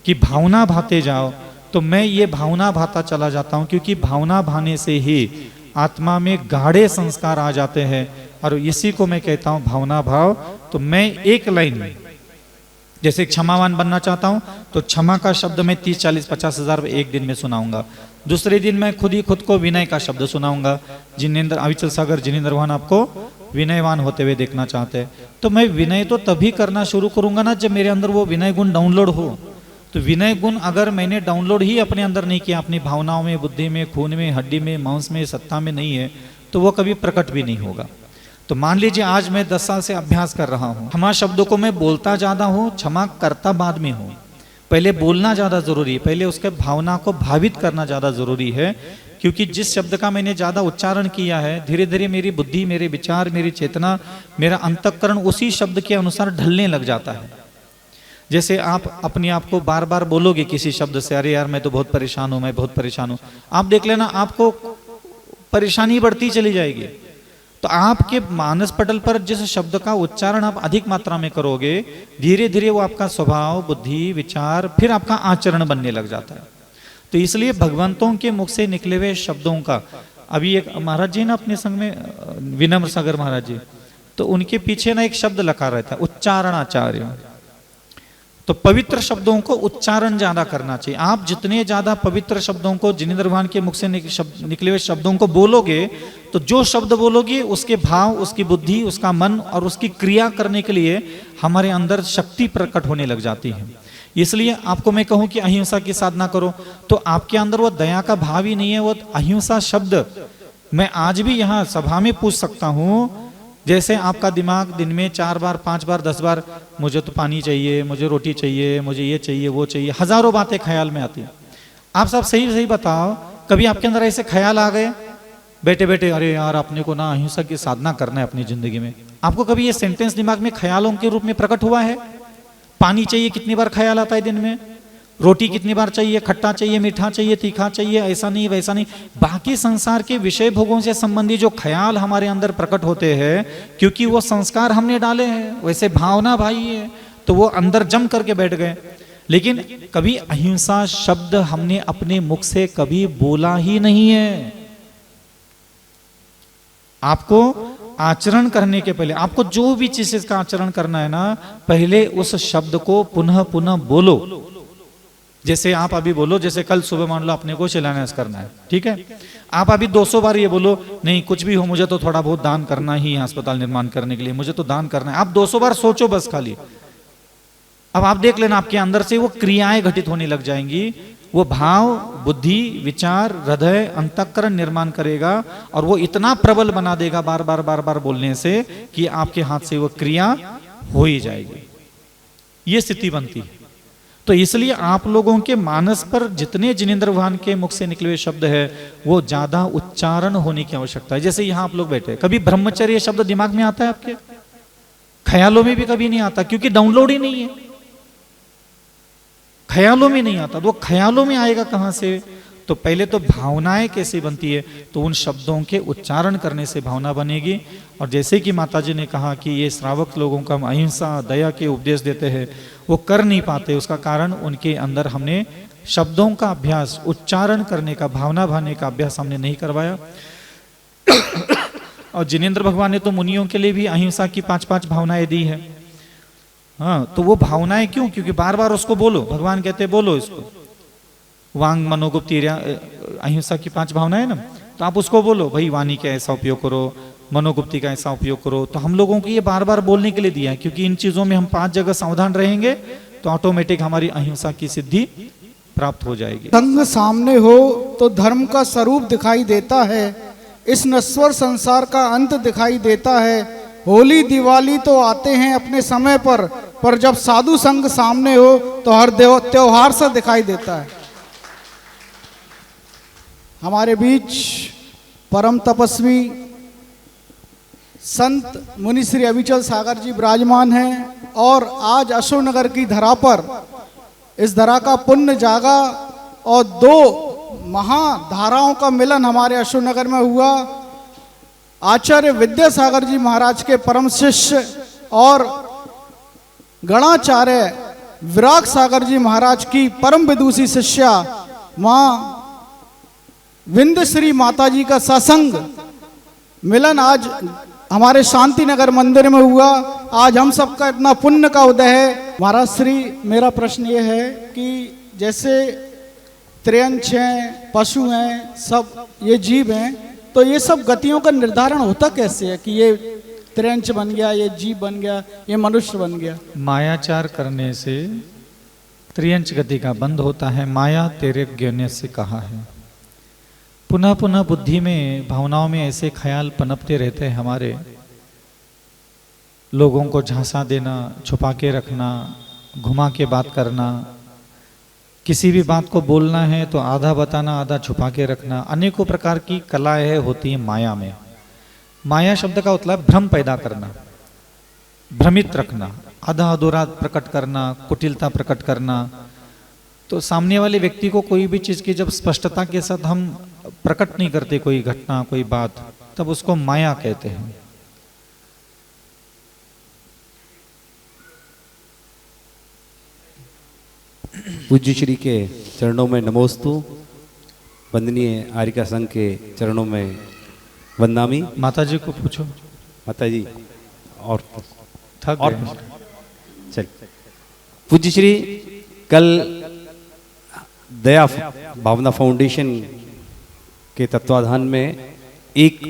कि भावना भाते जाओ, तो मैं ये भावना भाता चला जाता हूँ, क्योंकि भावना भाने से ही आत्मा में गाढ़े संस्कार आ जाते हैं, और इसी को मैं कहता हूँ भावना भाव। तो मैं एक लाइन में, जैसे क्षमावान बनना चाहता हूं, तो क्षमा का शब्द मैं 30, 40, 50 हजार एक दिन में सुनाऊंगा। दूसरे दिन मैं खुद ही खुद को विनय का शब्द सुनाऊंगा। जिनेंद्र अविचल सागर जिनेंद्र भगवान आपको विनयवान होते हुए देखना चाहते हैं। तो मैं विनय तो तभी करना शुरू करूंगा ना जब मेरे अंदर वो विनय गुण डाउनलोड हो। तो विनय गुण अगर मैंने डाउनलोड ही अपने अंदर नहीं किया, अपनी भावनाओं में, बुद्धि में, खून में, हड्डी में, मांस में, सत्ता में नहीं है, तो वो कभी प्रकट भी नहीं होगा। तो मान लीजिए आज मैं 10 साल से अभ्यास कर रहा हूँ, क्षमा शब्दों को मैं बोलता ज्यादा हूँ, क्षमा करता बाद में हूँ। पहले बोलना ज्यादा जरूरी है, पहले उसके भावना को भावित करना ज्यादा जरूरी है, क्योंकि जिस शब्द का मैंने ज्यादा उच्चारण किया है, धीरे धीरे मेरी बुद्धि, मेरे विचार, मेरी चेतना, मेरा अंतःकरण उसी शब्द के अनुसार ढलने लग जाता है। जैसे आप अपने आप को बार बार बोलोगे किसी शब्द से, अरे यार मैं तो बहुत परेशान हूं, मैं बहुत परेशान हूं, आप देख लेना आपको परेशानी बढ़ती चली जाएगी। तो आपके मानस पटल पर जिस शब्द का उच्चारण आप अधिक मात्रा में करोगे, धीरे धीरे वो आपका स्वभाव, बुद्धि, विचार, फिर आपका आचरण बनने लग जाता है। तो इसलिए भगवंतों के मुख से निकले हुए शब्दों का, अभी एक महाराज जी ना अपने संग में विनम्र सागर महाराज जी, तो उनके पीछे ना एक शब्द लगा रहता है, उच्चारणाचार्य। तो पवित्र शब्दों को उच्चारण ज्यादा करना चाहिए। आप जितने ज्यादा पवित्र शब्दों को, जिनेंद्र भगवान के मुख से निकले हुए शब्दों को बोलोगे, तो जो शब्द बोलोगे उसके भाव, उसकी बुद्धि, उसका मन और उसकी क्रिया करने के लिए हमारे अंदर शक्ति प्रकट होने लग जाती है। इसलिए आपको मैं कहूं कि अहिंसा की साधना करो, तो आपके अंदर वो दया का भाव ही नहीं है। वो अहिंसा शब्द मैं आज भी यहाँ सभा में पूछ सकता हूँ। जैसे आपका दिमाग दिन में 4 बार, 5 बार, 10 बार, मुझे तो पानी चाहिए, मुझे रोटी चाहिए, मुझे ये चाहिए, वो चाहिए, हजारों बातें ख्याल में आती हैं। आप सब सही सही बताओ, कभी आपके अंदर ऐसे ख्याल आ गए बैठे बैठे, अरे यार अपने को ना अहिंसा की साधना करना है अपनी जिंदगी में? आपको कभी ये सेंटेंस दिमाग में ख्यालों के रूप में प्रकट हुआ है? पानी चाहिए कितनी बार ख्याल आता है दिन में? रोटी कितनी बार चाहिए? खट्टा चाहिए, मीठा चाहिए, तीखा चाहिए, ऐसा नहीं वैसा नहीं। बाकी संसार के विषय भोगों से संबंधी जो ख्याल हमारे अंदर प्रकट होते हैं, क्योंकि वो संस्कार हमने डाले हैं, वैसे भावना भाई है, तो वो अंदर जम करके बैठ गए। लेकिन कभी अहिंसा शब्द हमने अपने मुख से कभी बोला ही नहीं है। आपको आचरण करने के पहले, आपको जो भी चीज का आचरण करना है ना, पहले उस शब्द को पुनः पुनः बोलो। जैसे आप अभी बोलो, जैसे कल सुबह मान लो अपने को शिलान्यास करना है, ठीक है, आप अभी 200 बार ये बोलो, नहीं कुछ भी हो मुझे तो थोड़ा बहुत दान करना ही है अस्पताल निर्माण करने के लिए, मुझे तो दान करना है। आप 200 बार सोचो बस खाली। अब आप देख लेना आपके अंदर से वो क्रियाएं घटित होने लग जाएंगी। वो भाव, बुद्धि, विचार, हृदय, अंतःकरण निर्माण करेगा, और वो इतना प्रबल बना देगा बार बार बार बार बोलने से कि आपके हाथ से वो क्रिया हो ही जाएगी। ये स्थिति बनती है। तो इसलिए आप लोगों के मानस पर जितने जिनेंद्र भगवान के मुख से निकले हुए शब्द है वो ज्यादा उच्चारण होने की आवश्यकता है। जैसे यहां आप लोग बैठे, कभी ब्रह्मचर्य शब्द दिमाग में आता है आपके? ख्यालों में भी कभी नहीं आता, क्योंकि डाउनलोड ही नहीं है, ख्यालों में नहीं आता। तो वो ख्यालों में आएगा कहां से? तो पहले तो भावनाएं कैसे बनती है? तो उन शब्दों के उच्चारण करने से भावना बनेगी। और जैसे कि माताजी ने कहा कि ये श्रावक लोगों का हम अहिंसा दया के उपदेश देते हैं, वो कर नहीं पाते, उसका कारण उनके अंदर हमने शब्दों का अभ्यास, उच्चारण करने का, भावना भाने का अभ्यास हमने नहीं करवाया। और जिनेंद्र भगवान ने तो मुनियों के लिए भी अहिंसा की 5-5 भावनाएं दी है। हाँ, तो वो भावनाएं क्यों? क्योंकि बार बार उसको बोलो, भगवान कहते बोलो इसको, वांग मनोगुप्त अहिंसा की 5 भावनाएं ना, तो आप उसको बोलो भाई, वाणी का ऐसा उपयोग करो, मनोगुप्ति का ऐसा उपयोग करो। तो हम लोगों को ये बार बार बोलने के लिए दिया है, क्योंकि इन चीजों में हम 5 जगह सावधान रहेंगे तो ऑटोमेटिक हमारी अहिंसा की सिद्धि प्राप्त हो जाएगी।
संग सामने हो तो धर्म का स्वरूप दिखाई देता है, इस नश्वर संसार का अंत दिखाई देता है। होली दिवाली तो आते हैं अपने समय पर जब साधु संग सामने हो तो हर त्योहार सा दिखाई देता है। हमारे बीच परम तपस्वी संत मुनि श्री अविचल सागर जी विराजमान हैं और आज अशोकनगर की धरा पर इस धरा का पुण्य जागा और 2 महाधाराओं का मिलन हमारे अशोकनगर में हुआ। आचार्य विद्यासागर जी महाराज के परम शिष्य और गणाचार्य विराग सागर जी महाराज की परम विदुषी शिष्या मां विंध्य श्री माता जी का सत्संग मिलन आज हमारे शांति नगर मंदिर में हुआ। आज हम सबका इतना पुण्य का उदय है। महाराज श्री, मेरा प्रश्न ये है कि जैसे त्रियंच हैं, पशु हैं, सब ये जीव हैं, तो ये सब गतियों का निर्धारण होता कैसे है कि ये त्रियंच बन गया, ये जीव बन गया, ये मनुष्य बन गया?
मायाचार करने से त्रियंच गति का बंद होता है। माया तेरे ज्ञान से कहा है। पुनः पुनः बुद्धि में, भावनाओं में ऐसे ख्याल पनपते रहते हैं हमारे, लोगों को झांसा देना, छुपा के रखना, घुमा के बात करना, किसी भी बात को बोलना है तो आधा बताना, आधा छुपा के रखना, अनेकों प्रकार की कलाएं होती हैं माया में। माया शब्द का मतलब भ्रम पैदा करना, भ्रमित रखना, आधा अधूरा प्रकट करना, कुटिलता प्रकट करना। तो सामने वाले व्यक्ति को कोई भी चीज की जब स्पष्टता के साथ हम प्रकट नहीं करते, कोई घटना, कोई बात, तब उसको माया कहते हैं।
पूज्य श्री के चरणों में नमोस्तु, वंदनीय आर्यिका संघ के चरणों में वंदामी।
माता जी को पूछो।
माता जी और
थक
और
गए।
चल। पूज्य श्री, कल दया भावना फाउंडेशन के तत्वाधान में एक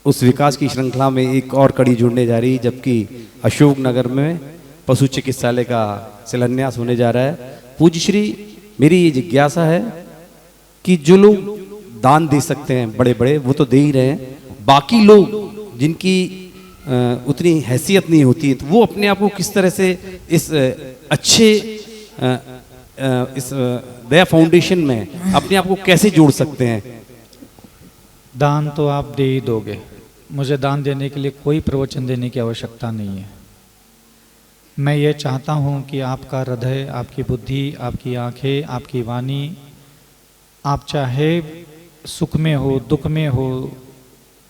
उस विकास की श्रृंखला में एक और कड़ी जुड़ने जा रही, जबकि अशोकनगर में पशु चिकित्सालय का शिलान्यास होने जा रहा है। पूज्य श्री, मेरी ये जिज्ञासा है कि जो लोग दान दे सकते हैं बड़े बड़े, वो तो दे ही रहे हैं, बाकी लोग जिनकी उतनी हैसियत नहीं होती है, तो वो अपने आप को किस तरह से इस अच्छे इस दया फाउंडेशन में अपने आप को कैसे जोड़ सकते हैं?
दान तो आप दे ही दोगे, मुझे दान देने के लिए कोई प्रवचन देने की आवश्यकता नहीं है। मैं ये चाहता हूँ कि आपका हृदय, आपकी बुद्धि, आपकी आंखें, आपकी वाणी, आप चाहे सुख में हो, दुख में हो,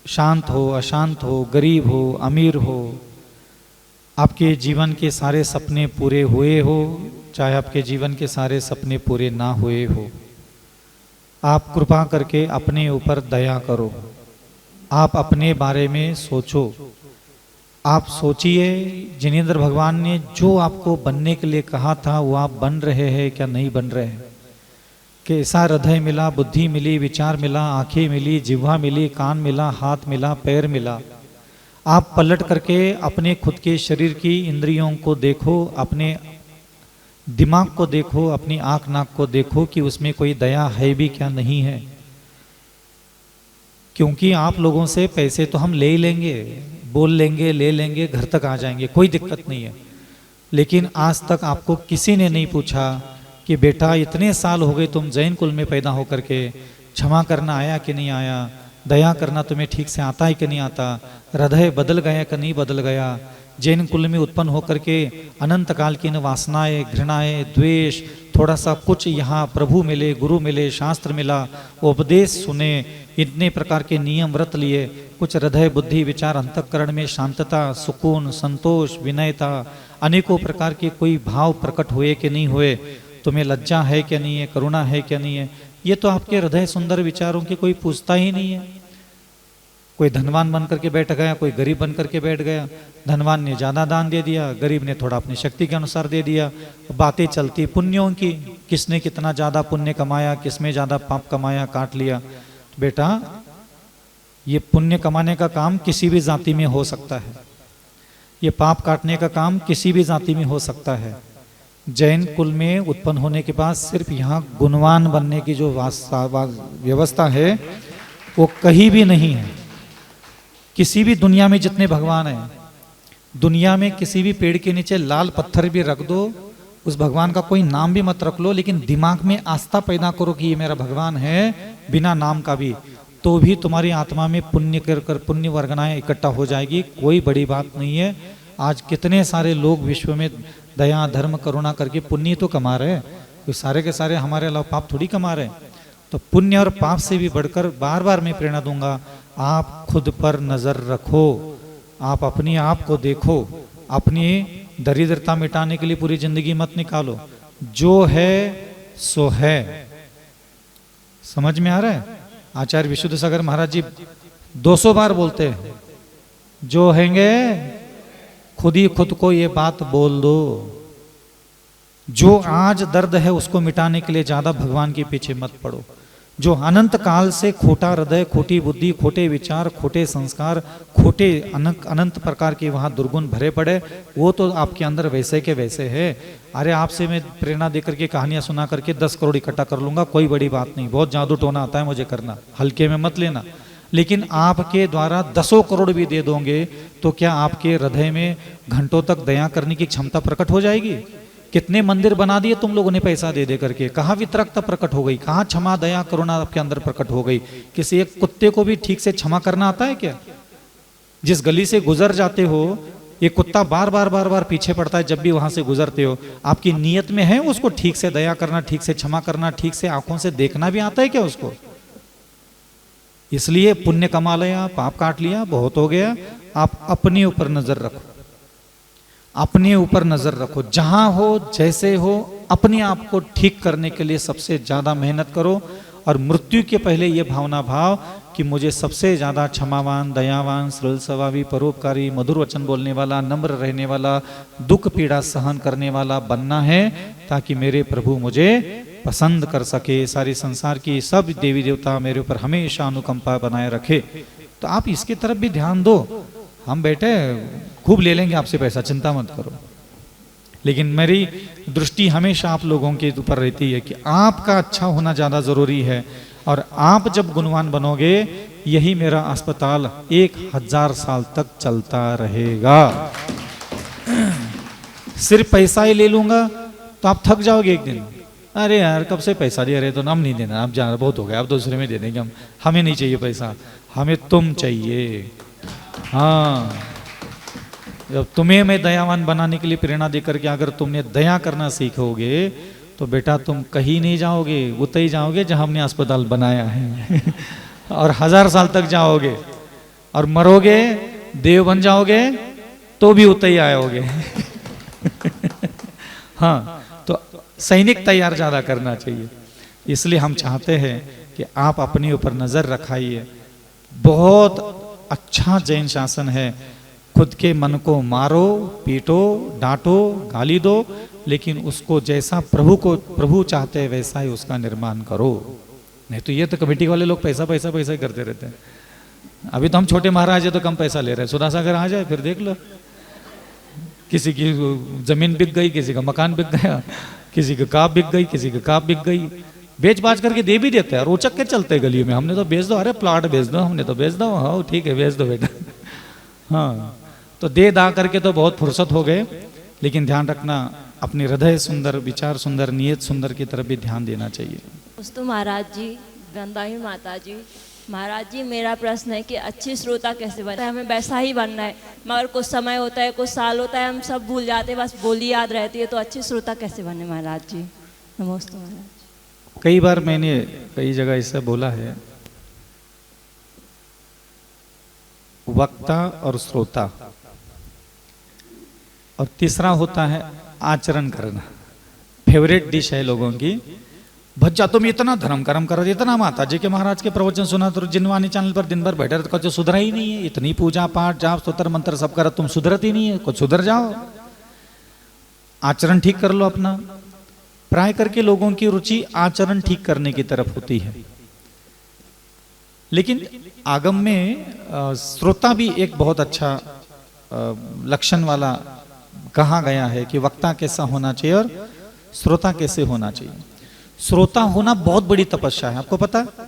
शांत हो, अशांत हो, गरीब हो, अमीर हो, आपके जीवन के सारे सपने पूरे हुए हो, चाहे आपके जीवन के सारे सपने पूरे ना हुए हो, आप कृपा करके अपने ऊपर दया करो। आप अपने बारे में सोचो। आप सोचिए, जिनेंद्र भगवान ने जो आपको बनने के लिए कहा था वो आप बन रहे हैं क्या नहीं बन रहे हैं? कि ऐसा हृदय मिला, बुद्धि मिली, विचार मिला, आंखें मिली, जिह्वा मिली, कान मिला, हाथ मिला, पैर मिला। आप पलट करके अपने खुद के शरीर की इंद्रियों को देखो, अपने दिमाग को देखो, अपनी आंख नाक को देखो कि उसमें कोई दया है भी क्या नहीं है। क्योंकि आप लोगों से पैसे तो हम ले ही लेंगे, बोल लेंगे, ले लेंगे, घर तक आ जाएंगे, कोई दिक्कत नहीं है। लेकिन आज तक आपको किसी ने नहीं पूछा कि बेटा इतने साल हो गए तुम जैन कुल में पैदा होकर के, क्षमा करना आया कि नहीं आया, दया करना तुम्हें ठीक से आता है कि नहीं आता, हृदय बदल गया कि नहीं बदल गया। जैन कुल में उत्पन्न होकर के अनंत काल की इन वासनाएं, घृणाएं, द्वेष, थोड़ा सा कुछ यहाँ प्रभु मिले, गुरु मिले, शास्त्र मिला, उपदेश सुने, इतने प्रकार के नियम व्रत लिए, कुछ हृदय बुद्धि विचार अंतःकरण में शांतता, सुकून, संतोष, विनयता, अनेकों प्रकार के कोई भाव प्रकट हुए कि नहीं हुए, तुम्हें लज्जा है क्या नहीं है, करुणा है क्या नहीं है, ये तो आपके हृदय सुंदर विचारों की कोई पूछता ही नहीं है। कोई धनवान बन करके बैठ गया, कोई गरीब बन करके बैठ गया, धनवान ने ज्यादा दान दे दिया, गरीब ने थोड़ा अपनी शक्ति के अनुसार दे दिया। बातें चलती पुण्यों की, किसने कितना ज्यादा पुण्य कमाया, किसमें ज्यादा पाप कमाया, काट लिया। बेटा ये पुण्य कमाने का काम किसी भी जाति में हो सकता है, ये पाप काटने का काम किसी भी जाति में हो सकता है। जैन कुल में उत्पन्न होने के बाद सिर्फ यहाँ गुणवान बनने की जो व्यवस्था है वो कहीं भी नहीं है। किसी भी दुनिया में जितने भगवान हैं, दुनिया में किसी भी पेड़ के नीचे लाल पत्थर भी रख दो, उस भगवान का कोई नाम भी मत रख लो, लेकिन दिमाग में आस्था पैदा करो कि ये मेरा भगवान है, बिना नाम का भी, तो भी तुम्हारी आत्मा में पुण्य कर पुण्य वर्गनाएं इकट्ठा हो जाएगी। कोई बड़ी बात नहीं है। आज कितने सारे लोग विश्व में दया धर्म करुणा करके पुण्य तो कमा रहे हैं, तो सारे के सारे हमारे अलावा पाप थोड़ी कमा रहे हैं। तो पुण्य और पाप से भी बढ़कर बार बार मैं प्रेरणा दूंगा, आप खुद पर नजर रखो, आप अपने आप को देखो, अपनी दरिद्रता मिटाने के लिए पूरी जिंदगी मत निकालो। जो है सो है। समझ में आ रहा है? आचार्य विशुद्ध सागर महाराज जी 200 बार बोलते हैं, जो हैंगे खुद ही खुद को ये बात बोल दो। जो आज दर्द है उसको मिटाने के लिए ज्यादा भगवान के पीछे मत पड़ो। जो अनंत काल से खोटा हृदय, खोटी बुद्धि, खोटे विचार, खोटे संस्कार, खोटे अनंत प्रकार के वहां दुर्गुण भरे पड़े, वो तो आपके अंदर वैसे के वैसे है। अरे आपसे मैं प्रेरणा देकर के कहानियां सुना करके 10 करोड़ इकट्ठा कर लूंगा, कोई बड़ी बात नहीं, बहुत जादू टोना आता है मुझे करना, हल्के में मत लेना। लेकिन आपके द्वारा 10 करोड़ भी दे दोगे तो क्या आपके हृदय में घंटों तक दया करने की क्षमता प्रकट हो जाएगी? कितने मंदिर बना दिए तुम लोगों ने पैसा दे दे करके, कहाँ वितरकता प्रकट हो गई, कहाँ क्षमा दया करुणा आपके अंदर प्रकट हो गई? किसी एक कुत्ते को भी ठीक से क्षमा करना आता है क्या? जिस गली से गुजर जाते हो, ये कुत्ता बार बार पीछे पड़ता है जब भी वहां से गुजरते हो, आपकी नीयत में है उसको ठीक से दया करना, ठीक से क्षमा करना, ठीक से आंखों से देखना भी आता है क्या उसको? इसलिए पुण्य कमा लिया, पाप काट लिया, बहुत हो गया। आप अपने ऊपर नजर रखो, अपने ऊपर नजर रखो, जहां हो जैसे हो, अपने आप को ठीक करने के लिए सबसे ज्यादा मेहनत करो। और मृत्यु के पहले ये भावना भाव कि मुझे सबसे ज्यादा क्षमावान, दयावान, सरल स्वभावी, परोपकारी, मधुर वचन बोलने वाला, नम्र रहने वाला, दुख पीड़ा सहन करने वाला बनना है, ताकि मेरे प्रभु मुझे पसंद कर सके, सारी संसार की सब देवी देवता मेरे ऊपर हमेशा अनुकंपा बनाए रखे। तो आप इसकी तरफ भी ध्यान दो। हम बेटे खूब ले लेंगे आपसे पैसा, चिंता मत करो, लेकिन मेरी दृष्टि हमेशा आप लोगों के ऊपर रहती है कि आपका अच्छा होना ज्यादा जरूरी है। और आप जब गुणवान बनोगे, यही मेरा अस्पताल 1000 साल तक चलता रहेगा। सिर्फ पैसा ही ले लूंगा तो आप थक जाओगे एक दिन। अरे यार कब से पैसा दे रहे, तो हम नहीं देना, आप जाना बहुत हो गया, आप दूसरे में दे देंगे, हमें नहीं चाहिए पैसा, हमें तुम चाहिए। हाँ, जब तुम्हें मैं दयावान बनाने के लिए प्रेरणा देकर के अगर तुमने दया करना सीखोगे तो बेटा तुम कहीं नहीं जाओगे, उतना ही जाओगे जहां हमने अस्पताल बनाया है और 1000 साल तक जाओगे, और मरोगे देव बन जाओगे तो भी उतना ही आओगे हाँ, तो सैनिक तैयार ज्यादा करना चाहिए। इसलिए हम चाहते हैं कि आप अपने ऊपर नजर रखाइए। बहुत अच्छा जैन शासन है। खुद के मन को मारो, पीटो, डांटो, गाली दो, लेकिन उसको जैसा प्रभु चाहते हैं वैसा ही उसका निर्माण करो। नहीं तो ये तो कमेटी वाले लोग पैसा पैसा पैसा ही करते रहते हैं। अभी तो हम छोटे महाराज है तो कम पैसा ले रहे हैं, सुधा सागर आ जाए फिर देख लो, किसी की जमीन बिक गई, किसी का मकान बिक गया, किसी की काप बिक गई, किसी की काप बिक गई, बेच बाज करके दे भी देते हैं, रोचक के चलते हैं गली में, हमने तो बेच दो, अरे प्लाट बेच दो, हमने तो बेच दो, हाँ ठीक है बेच दो बेटा हाँ, तो दे दा करके तो बहुत फुर्सत हो गए। लेकिन ध्यान रखना, अपने हृदय सुंदर, विचार सुंदर, नियत सुंदर की तरफ भी ध्यान देना चाहिए।
दोस्तों महाराज जी, वंदाई माता जी, महाराज जी मेरा प्रश्न है कि अच्छी श्रोता कैसे बने? हमें वैसा ही बनना है, मगर कुछ समय होता है, कुछ साल होता है, हम सब भूल जाते हैं, बस बोली याद रहती है। तो अच्छी श्रोता कैसे बने महाराज जी? नमस्ते महाराज।
कई बार मैंने कई जगह इससे बोला है, वक्ता और श्रोता, और तीसरा होता है आचरण करना। फेवरेट डिश है लोगों की, भज्जा तुम इतना धर्म कर्म करो, इतना माता जी के महाराज के प्रवचन सुना, तो जिनवानी चैनल पर दिन भर बैठे रहते, कुछ सुधरा ही नहीं है, इतनी पूजा पाठ जाप स्तोत्र मंत्र सब करो, तुम सुधरत ही नहीं है, कुछ सुधर जाओ, आचरण ठीक कर लो अपना। प्राय करके लोगों की रुचि आचरण ठीक करने की तरफ होती है, लेकिन आगम में श्रोता भी एक बहुत अच्छा लक्षण वाला कहा गया है कि वक्ता कैसा होना चाहिए और श्रोता कैसे होना चाहिए। श्रोता होना बहुत बड़ी तपस्या है, आपको पता है,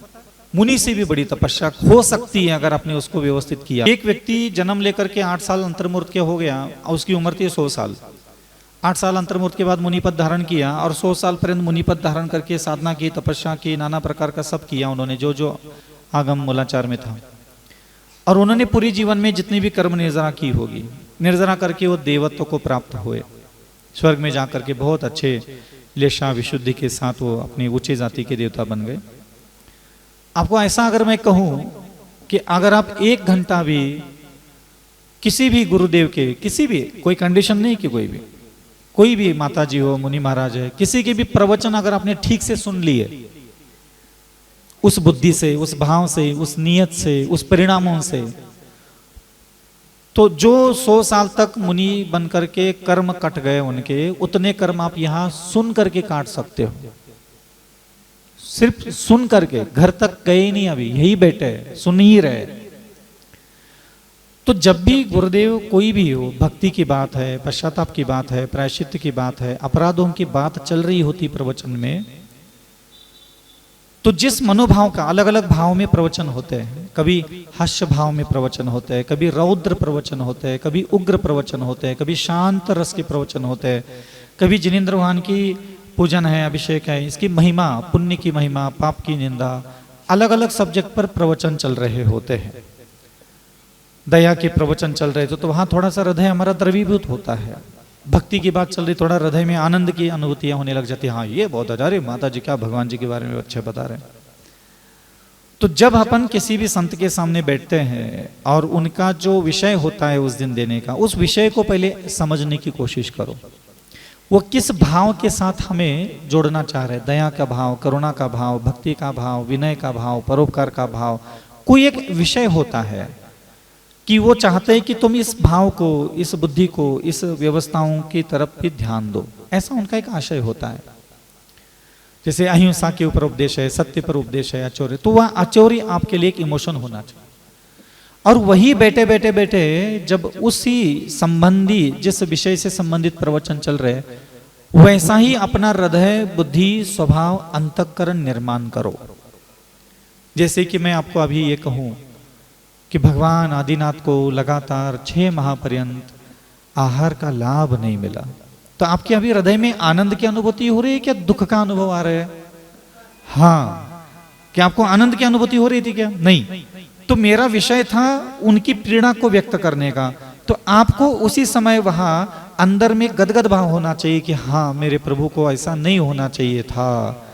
मुनि से भी बड़ी तपस्या हो सकती है अगर आपने उसको व्यवस्थित किया। एक व्यक्ति जन्म लेकर के 8 साल अंतर्मूर्त के हो गया और उसकी उम्र थी 100 साल। 8 साल अंतर्मूर्त के बाद मुनिपद धारण किया और 100 साल पर्यंत मुनिपद धारण करके साधना की, तपस्या की, नाना प्रकार का सब किया उन्होंने, जो जो आगम मूलाचार में था। और उन्होंने पूरी जीवन में जितनी भी कर्म निर्जरा की होगी, निर्जरा करके वो देवत्व को प्राप्त हुए, स्वर्ग में जाकर के बहुत अच्छे लेशा विशुद्धि के साथ वो अपनी ऊंची जाति के देवता बन गए। आपको ऐसा अगर मैं कहूं कि अगर आप 1 घंटा भी किसी भी गुरुदेव के, किसी भी, कोई कंडीशन नहीं कि कोई भी माता जी हो, मुनि महाराज है, किसी के भी प्रवचन अगर आपने ठीक से सुन लिए, उस बुद्धि से, उस भाव से, उस नियत से, उस परिणामों से, तो जो 100 साल तक मुनि बन करके कर्म कट गए उनके, उतने कर्म आप यहां सुन करके काट सकते हो। सिर्फ सुन करके, घर तक गए नहीं, अभी यही बैठे सुन ही रहे। तो जब भी गुरुदेव कोई भी हो, भक्ति की बात है, पश्चाताप की बात है, प्रायश्चित्त की बात है, अपराधों की बात चल रही होती प्रवचन में, तो जिस मनोभाव का, अलग अलग भाव में प्रवचन होते हैं, कभी हास्य भाव में प्रवचन होते हैं, कभी रौद्र प्रवचन होते हैं, कभी उग्र प्रवचन होते हैं, कभी शांत रस के प्रवचन होते हैं, कभी जिनेंद्र भगवान की पूजन है, अभिषेक है, इसकी महिमा, पुण्य की महिमा, पाप की निंदा, अलग अलग सब्जेक्ट पर प्रवचन चल रहे होते हैं। दया के प्रवचन चल रहे थे तो वहां थोड़ा सा हृदय हमारा द्रवीभूत होता है। भक्ति की बात चल रही, थोड़ा हृदय में आनंद की अनुभूतियां होने लग जाती है, हाँ ये बहुत अच्छा, अरे माता जी क्या भगवान जी के बारे में अच्छे बता रहे हैं। तो जब अपन किसी भी संत के सामने बैठते हैं और उनका जो विषय होता है उस दिन देने का, उस विषय को पहले समझने की कोशिश करो, वो किस भाव के साथ हमें जोड़ना चाह रहे हैं। दया का भाव, करुणा का भाव, भक्ति का भाव, विनय का भाव, परोपकार का भाव, कोई एक विषय होता है कि वो चाहते हैं कि तुम इस भाव को, इस बुद्धि को, इस व्यवस्थाओं की तरफ भी ध्यान दो, ऐसा उनका एक आशय होता है। जैसे अहिंसा के ऊपर उपदेश है, सत्य पर उपदेश है, आचौर्य, तो वह आचौर्य आपके लिए एक इमोशन होना चाहिए। और वही बैठे बैठे बैठे जब उसी संबंधी, जिस विषय से संबंधित प्रवचन चल रहे, वैसा ही अपना हृदय, बुद्धि, स्वभाव, अंतःकरण निर्माण करो। जैसे कि मैं आपको अभी ये कहूं कि भगवान आदिनाथ को लगातार 6 माह पर्यंत आहार का लाभ नहीं मिला, तो आपके अभी हृदय में आनंद की अनुभूति हो रही है क्या, दुख का अनुभव आ रहा है? हाँ, क्या आपको आनंद की अनुभूति हो रही थी क्या? नहीं। तो मेरा विषय था उनकी पीड़ा को व्यक्त करने का, तो आपको उसी समय वहां अंदर में गदगद भाव होना चाहिए कि हाँ मेरे प्रभु को ऐसा नहीं होना चाहिए था।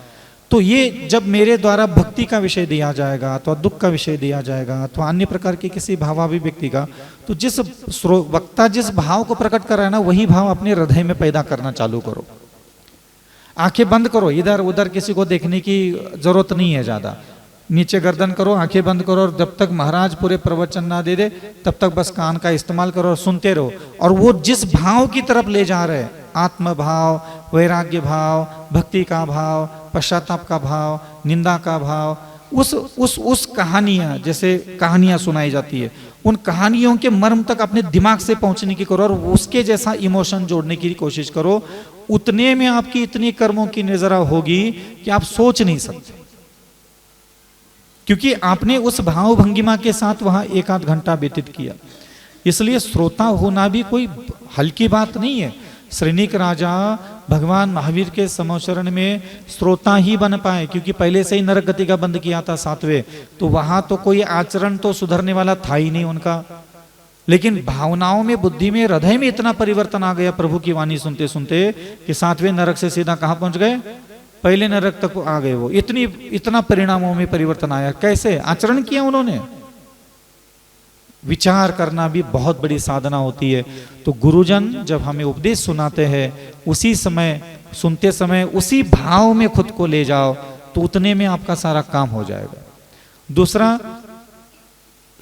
तो ये जब मेरे द्वारा भक्ति का विषय दिया जाएगा, अथवा दुख का विषय दिया जाएगा, अथवा अन्य प्रकार के किसी भावाभिव्यक्ति का, तो जिस वक्ता जिस भाव को प्रकट कर रहा है ना, वही भाव अपने हृदय में पैदा करना चालू करो। आंखें बंद करो, इधर उधर किसी को देखने की जरूरत नहीं है ज्यादा, नीचे गर्दन करो, आंखें बंद करो, और जब तक महाराज पूरे प्रवचन ना दे दे तब तक बस कान का इस्तेमाल करो और सुनते रहो। और वो जिस भाव की तरफ ले जा रहे, आत्म भाव, वैराग्य भाव, भक्ति का भाव, पश्चाताप का भाव, निंदा का भाव, उस कहानियां, जैसे कहानियां सुनाई जाती है, उन कहानियों के मर्म तक अपने दिमाग से पहुंचने की करो और उसके जैसा इमोशन जोड़ने की कोशिश करो। उतने में आपकी इतनी कर्मों की नजरा होगी कि आप सोच नहीं सकते, क्योंकि आपने उस भाव भंगिमा के साथ वहां 1 आध घंटा व्यतीत किया। इसलिए श्रोता होना भी कोई हल्की बात नहीं है। श्रीनिक राजा भगवान महावीर के समोचरण में श्रोता ही बन पाए, क्योंकि पहले से ही नरक गति का बंद किया था 7वें, तो वहां तो कोई आचरण तो सुधरने वाला था ही नहीं उनका। लेकिन भावनाओं में, बुद्धि में, हृदय में इतना परिवर्तन आ गया प्रभु की वाणी सुनते सुनते कि 7वें नरक से सीधा कहां पहुंच गए, पहले नरक तक आ गए। वो इतना परिणामों में परिवर्तन आया। कैसे आचरण किया उन्होंने। विचार करना भी बहुत बड़ी साधना होती है। तो गुरुजन जब हमें उपदेश सुनाते हैं, उसी समय सुनते समय उसी भाव में खुद को ले जाओ, तो उतने में आपका सारा काम हो जाएगा। दूसरा,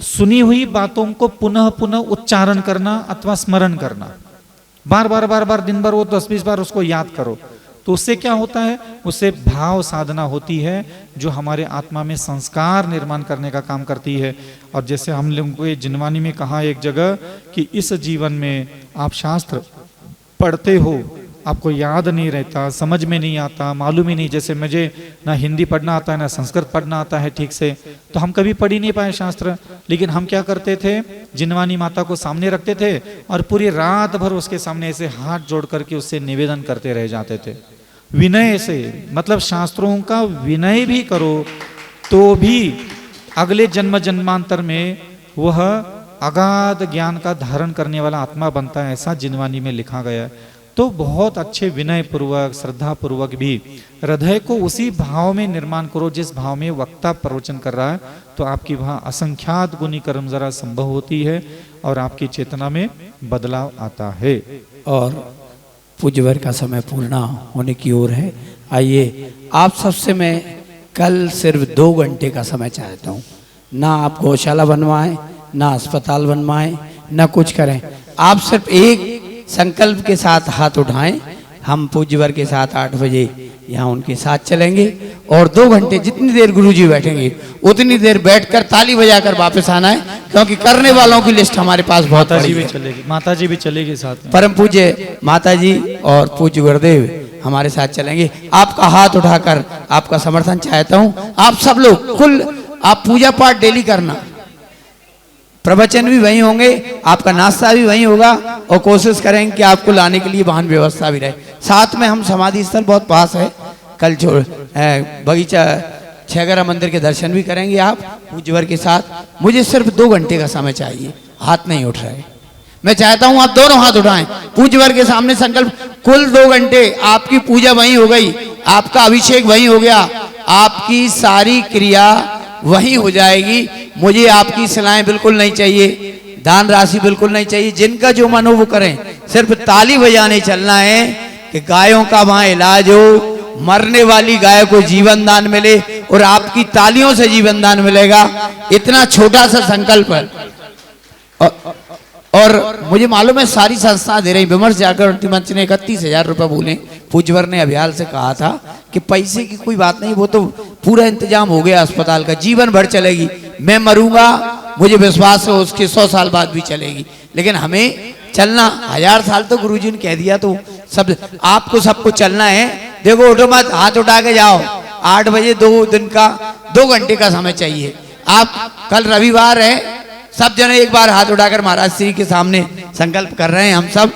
सुनी हुई बातों को पुनः पुनः उच्चारण करना अथवा स्मरण करना। बार बार दिन भर वो 10-20 बार उसको याद करो, तो उससे क्या होता है, उससे भाव साधना होती है जो हमारे आत्मा में संस्कार निर्माण करने का काम करती है। और जैसे हम लोगों को जिनवानी में कहा एक जगह कि इस जीवन में आप शास्त्र पढ़ते हो, आपको याद नहीं रहता, समझ में नहीं आता, मालूम ही नहीं। जैसे मुझे ना हिंदी पढ़ना आता है ना संस्कृत पढ़ना आता है ठीक से, तो हम कभी पढ़ ही नहीं पाए शास्त्र। लेकिन हम क्या करते थे, जिनवानी माता को सामने रखते थे और पूरी रात भर उसके सामने ऐसे हाथ जोड़ करके उससे निवेदन करते रह जाते थे। विनय से, मतलब शास्त्रों का विनय भी करो तो भी अगले जन्म जन्मांतर में वह अगाध ज्ञान का धारण करने वाला आत्मा बनता है, ऐसा जिनवानी में लिखा गया है। तो बहुत अच्छे विनय पूर्वक, श्रद्धा पूर्वक भी हृदय को उसी भाव में निर्माण करो जिस भाव में वक्ता प्रवचन कर रहा है, तो आपकी वहाँ असंख्यात गुनी कर्म जरा संभव होती है और आपकी चेतना में बदलाव आता है।
और पूज्यवर का समय पूर्ण होने की ओर है। आइए, आप सबसे मैं कल सिर्फ 2 घंटे का समय चाहता हूँ। ना आप गौशाला बनवाएं, ना अस्पताल बनवाएं, ना कुछ करें। आप सिर्फ एक संकल्प के साथ हाथ उठाएं। हम पूज्यवर के साथ 8 बजे यहाँ उनके साथ चलेंगे और 2 घंटे जितनी देर गुरुजी बैठेंगे उतनी देर बैठकर ताली बजाकर वापस आना है, क्योंकि करने वालों की लिस्ट हमारे पास बहुत बड़ी है।
माता जी भी चलेगी साथ में।
परम पूज्य माता जी और पूज्य गुरुदेव हमारे साथ चलेंगे। आपका हाथ उठाकर आपका समर्थन चाहता हूँ। आप सब लोग कुल आप पूजा पाठ डेली करना, प्रवचन भी वहीं होंगे, आपका नाश्ता भी वहीं होगा और कोशिश करेंगे कि आपको लाने के लिए वाहन व्यवस्था भी रहे। साथ में हम समाधि स्थल बहुत पास है, कल बगीचा छेगरा मंदिर के दर्शन भी करेंगे आप पूज्यवर के साथ। मुझे सिर्फ 2 घंटे का समय चाहिए। हाथ नहीं उठ रहे, मैं चाहता हूं आप दोनों हाथ उठाएं। पूज्यवर के सामने संकल्प, कुल 2 घंटे आपकी पूजा वहीं हो गई, आपका अभिषेक वहीं हो गया, आपकी सारी क्रिया वहीं हो जाएगी। मुझे आपकी सलाहें बिल्कुल नहीं चाहिए, दान राशि बिल्कुल नहीं चाहिए। जिनका जो मन हो वो करें, सिर्फ ताली बजाने चलना है कि गायों का वहां इलाज हो, मरने वाली गाय को जीवन दान मिले और आपकी तालियों से जीवन दान मिलेगा। इतना छोटा सा संकल्प है। और मुझे मालूम है सारी संस्था दे रही। विमर्श जागृति मंच ने 31,000 रुपये बोले। पूज्यवर ने अभियाल से कहा था कि पैसे की कोई बात नहीं, वो तो पूरा इंतजाम हो गया अस्पताल का, जीवन भर चलेगी। मैं मरूंगा, मुझे विश्वास है उसके 100 साल बाद भी चलेगी। लेकिन हमें चलना 1000 साल तो गुरुजी ने कह दिया, तो सब आपको सबको चलना है। देखो उठो मत, हाथ उठा के जाओ। 8 बजे 2 घंटे का समय चाहिए। आप कल रविवार है, सब जने एक बार हाथ उठाकर महाराज श्री के सामने संकल्प कर रहे हैं हम सब।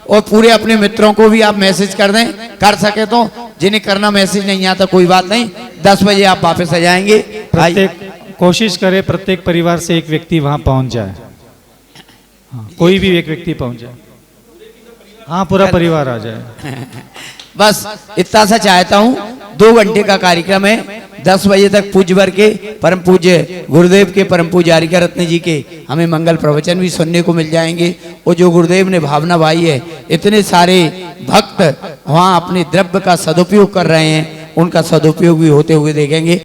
और पूरे अपने मित्रों को भी आप मैसेज कर दें, कर सके तो। जिन्हें करना मैसेज नहीं आता कोई बात नहीं, 10 बजे आप वापस आ जाएंगे।
कोशिश करें प्रत्येक परिवार से एक व्यक्ति वहां पहुंच जाए। हाँ, कोई भी एक व्यक्ति पहुंच जाए। हाँ, पूरा परिवार आ जाए।
बस इतना सा चाहता हूँ। 2 घंटे का कार्यक्रम है। 10 बजे तक पूज्यवर के परम पूज्य गुरुदेव के परम पूज्य आरिका रत्न जी के हमें मंगल प्रवचन भी सुनने को मिल जाएंगे। और जो गुरुदेव ने भावना भाई है, इतने सारे भक्त वहाँ अपने द्रव्य का सदुपयोग कर रहे हैं, उनका सदुपयोग भी होते हुए देखेंगे।